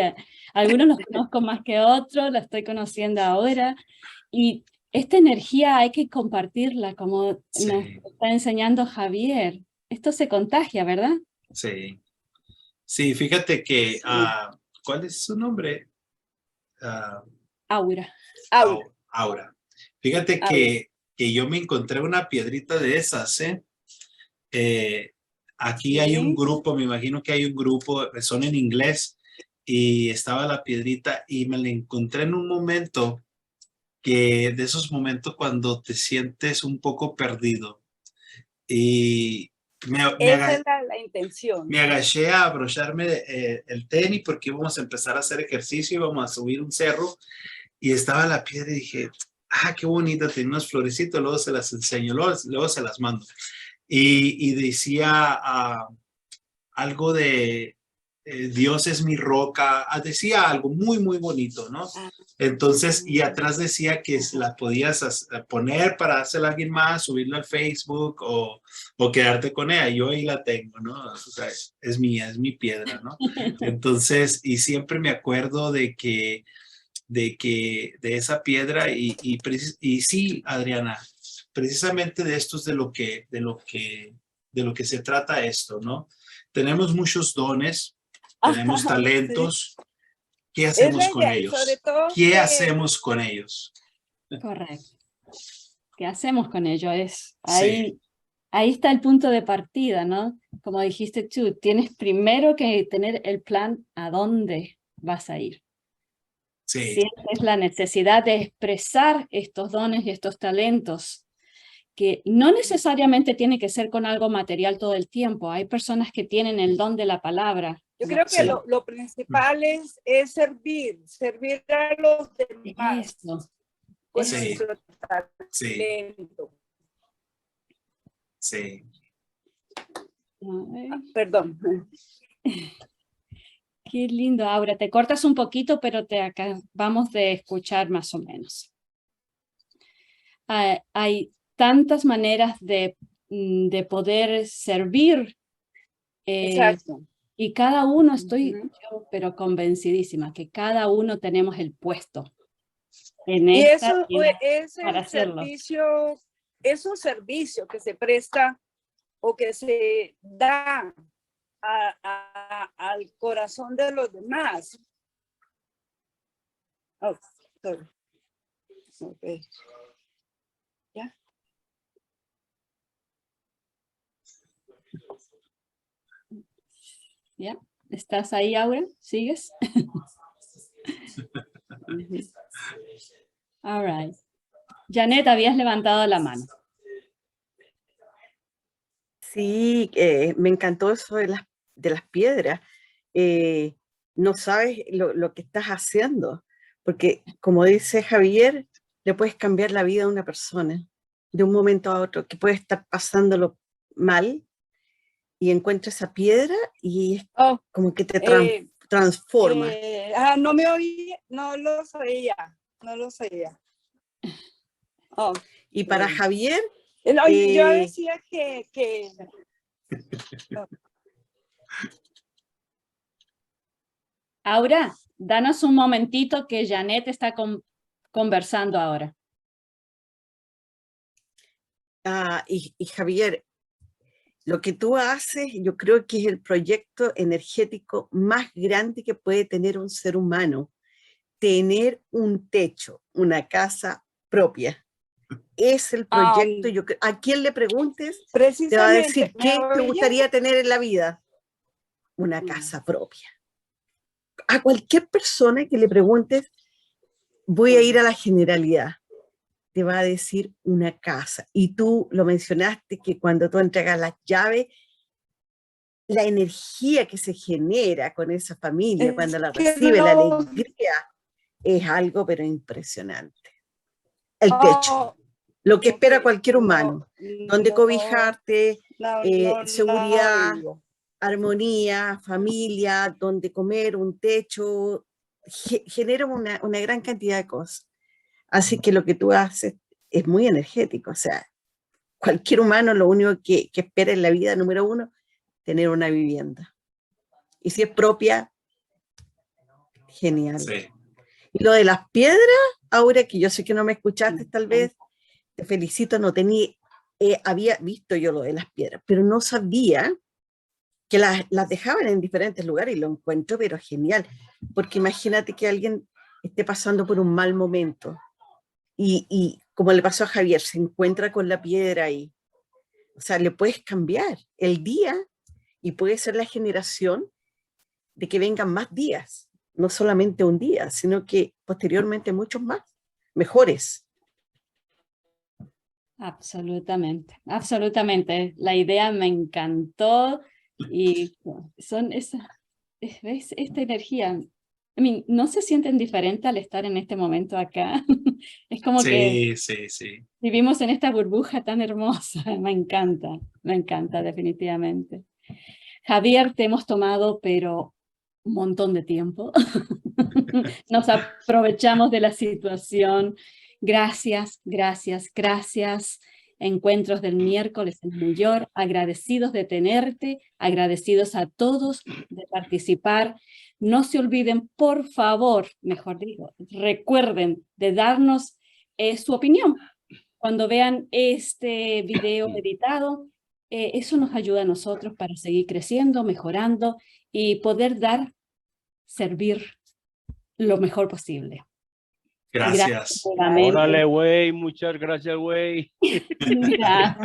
Algunos los conozco más que otros, la estoy conociendo ahora. Y esta energía hay que compartirla, como nos está enseñando Javier. Esto se contagia, ¿verdad? Sí. Sí, fíjate que, ¿cuál es su nombre? Aura. Aura. Fíjate que yo me encontré una piedrita de esas, aquí hay un grupo, me imagino que hay un grupo, son en inglés, y estaba la piedrita y me la encontré en un momento de esos momentos cuando te sientes un poco perdido. Y esa es la intención. Me agaché a abrocharme el tenis porque íbamos a empezar a hacer ejercicio, íbamos a subir un cerro y estaba la piedra y dije, qué bonita, tiene unas florecitas, luego se las enseño, luego se las mando. Y decía algo de Dios es mi roca, decía algo muy, muy bonito, ¿no? Entonces, y atrás decía que la podías poner para hacerla a alguien más, subirla al Facebook o quedarte con ella. Yo ahí la tengo, ¿no? O sea, es mía, es mi piedra, ¿no? Entonces, y siempre me acuerdo de que de esa piedra y sí, Adriana, precisamente de esto es de lo que se trata esto, ¿no? Tenemos muchos dones, tenemos Sí. talentos. ¿Qué Es hacemos la con idea, y sobre ellos? todo ¿Qué que hacemos con ellos? Correcto. ¿Qué hacemos con ello? Sí, Ahí está el punto de partida, ¿no? Como dijiste tú, tienes primero que tener el plan a dónde vas a ir. sí, Sientes la necesidad de expresar estos dones y estos talentos, que no necesariamente tiene que ser con algo material todo el tiempo. Hay personas que tienen el don de la palabra. yo creo que sí. lo principal es servir a los demás Eso, con Sí. nuestro Sí, talento. sí. Perdón. Qué lindo, Aura. Te cortas un poquito, pero te acabamos de escuchar más o menos. Hay tantas maneras de poder servir, Exacto. y cada uno, estoy Ujú. yo, pero convencidísima, que cada uno tenemos el puesto en Y esta eso vida es para el hacerlo. servicio, es un servicio que se presta o que se da al corazón de los demás. Oh, sorry. Okay. ¿Ya? ¿Ya? ¿Estás ahí, Aura? ¿Sigues? All right. Janet, habías levantado la mano. Sí, me encantó eso de las piedras. No sabes lo que estás haciendo, porque como dice Javier, le puedes cambiar la vida a una persona de un momento a otro, que puede estar pasándolo mal y encuentra esa piedra y es Oh, como que te eh, transforma. no me oí, no lo sabía, no lo sabía. Oh, Y para Javier, no, yo decía que Aura, danos un momentito que Janet está conversando ahora. y Javier, lo que tú haces, yo creo que es el proyecto energético más grande que puede tener un ser humano. Tener un techo, una casa propia. Es el proyecto. A quien le preguntes, te va a decir, ¿qué te gustaría tener en la vida? Una casa propia. A cualquier persona que le preguntes, voy a ir a la generalidad, te va a decir una casa. Y tú lo mencionaste, que cuando tú entregas las llaves, la energía que se genera con esa familia, cuando la recibe, la alegría, es algo pero impresionante. El techo, lo que espera cualquier humano, donde cobijarte, seguridad, armonía, familia, donde comer, un techo, genera una gran cantidad de cosas. Así que lo que tú haces es muy energético, o sea, cualquier humano lo único que espera en la vida, número uno, tener una vivienda. Y si es propia, genial. Sí. Y lo de las piedras, ahora que yo sé que no me escuchaste tal vez, te felicito, no tenía, había visto yo lo de las piedras, pero no sabía que las dejaban en diferentes lugares y lo encuentro, pero genial, porque imagínate que alguien esté pasando por un mal momento y como le pasó a Javier, se encuentra con la piedra ahí. O sea, le puedes cambiar el día y puede ser la generación de que vengan más días, no solamente un día, sino que posteriormente muchos más, mejores. Absolutamente, absolutamente. La idea me encantó y son ¿ves? Esta energía. No se sienten diferente al estar en este momento acá. Es como que Sí. vivimos en esta burbuja tan hermosa. Me encanta definitivamente. Javier, te hemos tomado, pero un montón de tiempo. Nos aprovechamos de la situación. Gracias. Encuentros del miércoles en New York. Agradecidos de tenerte, agradecidos a todos de participar no se olviden, por favor, mejor digo, recuerden de darnos su opinión. Cuando vean este video editado, eso nos ayuda a nosotros para seguir creciendo, mejorando y poder servir lo mejor posible. Gracias. nuevamente. Órale, güey, muchas gracias, güey. Mira,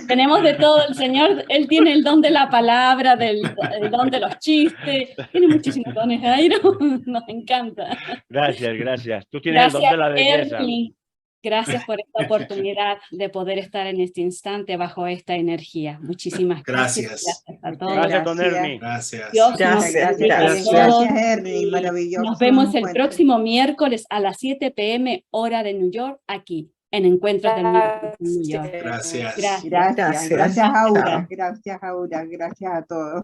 tenemos de todo. El Señor, Él tiene el don de la palabra, el don de los chistes. Tiene muchísimos dones, Jairo. Nos encanta. Gracias, gracias. Tú tienes el don de la belleza. Ernie. Gracias por esta oportunidad de poder estar en este instante bajo esta energía. Muchísimas gracias. Gracias. Gracias a todos. Gracias, don Ernie. Gracias. Dios Gracias, nos bendiga a gracias. todos. Gracias, Ernie, maravilloso. Nos vemos el encuentro. próximo miércoles a las 7 p.m. hora de New York, aquí, en Encuentros del Miércoles en New York. Gracias. Gracias, Aura. Gracias, Aura. Gracias a todos.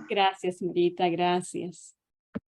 Gracias, Marita, gracias.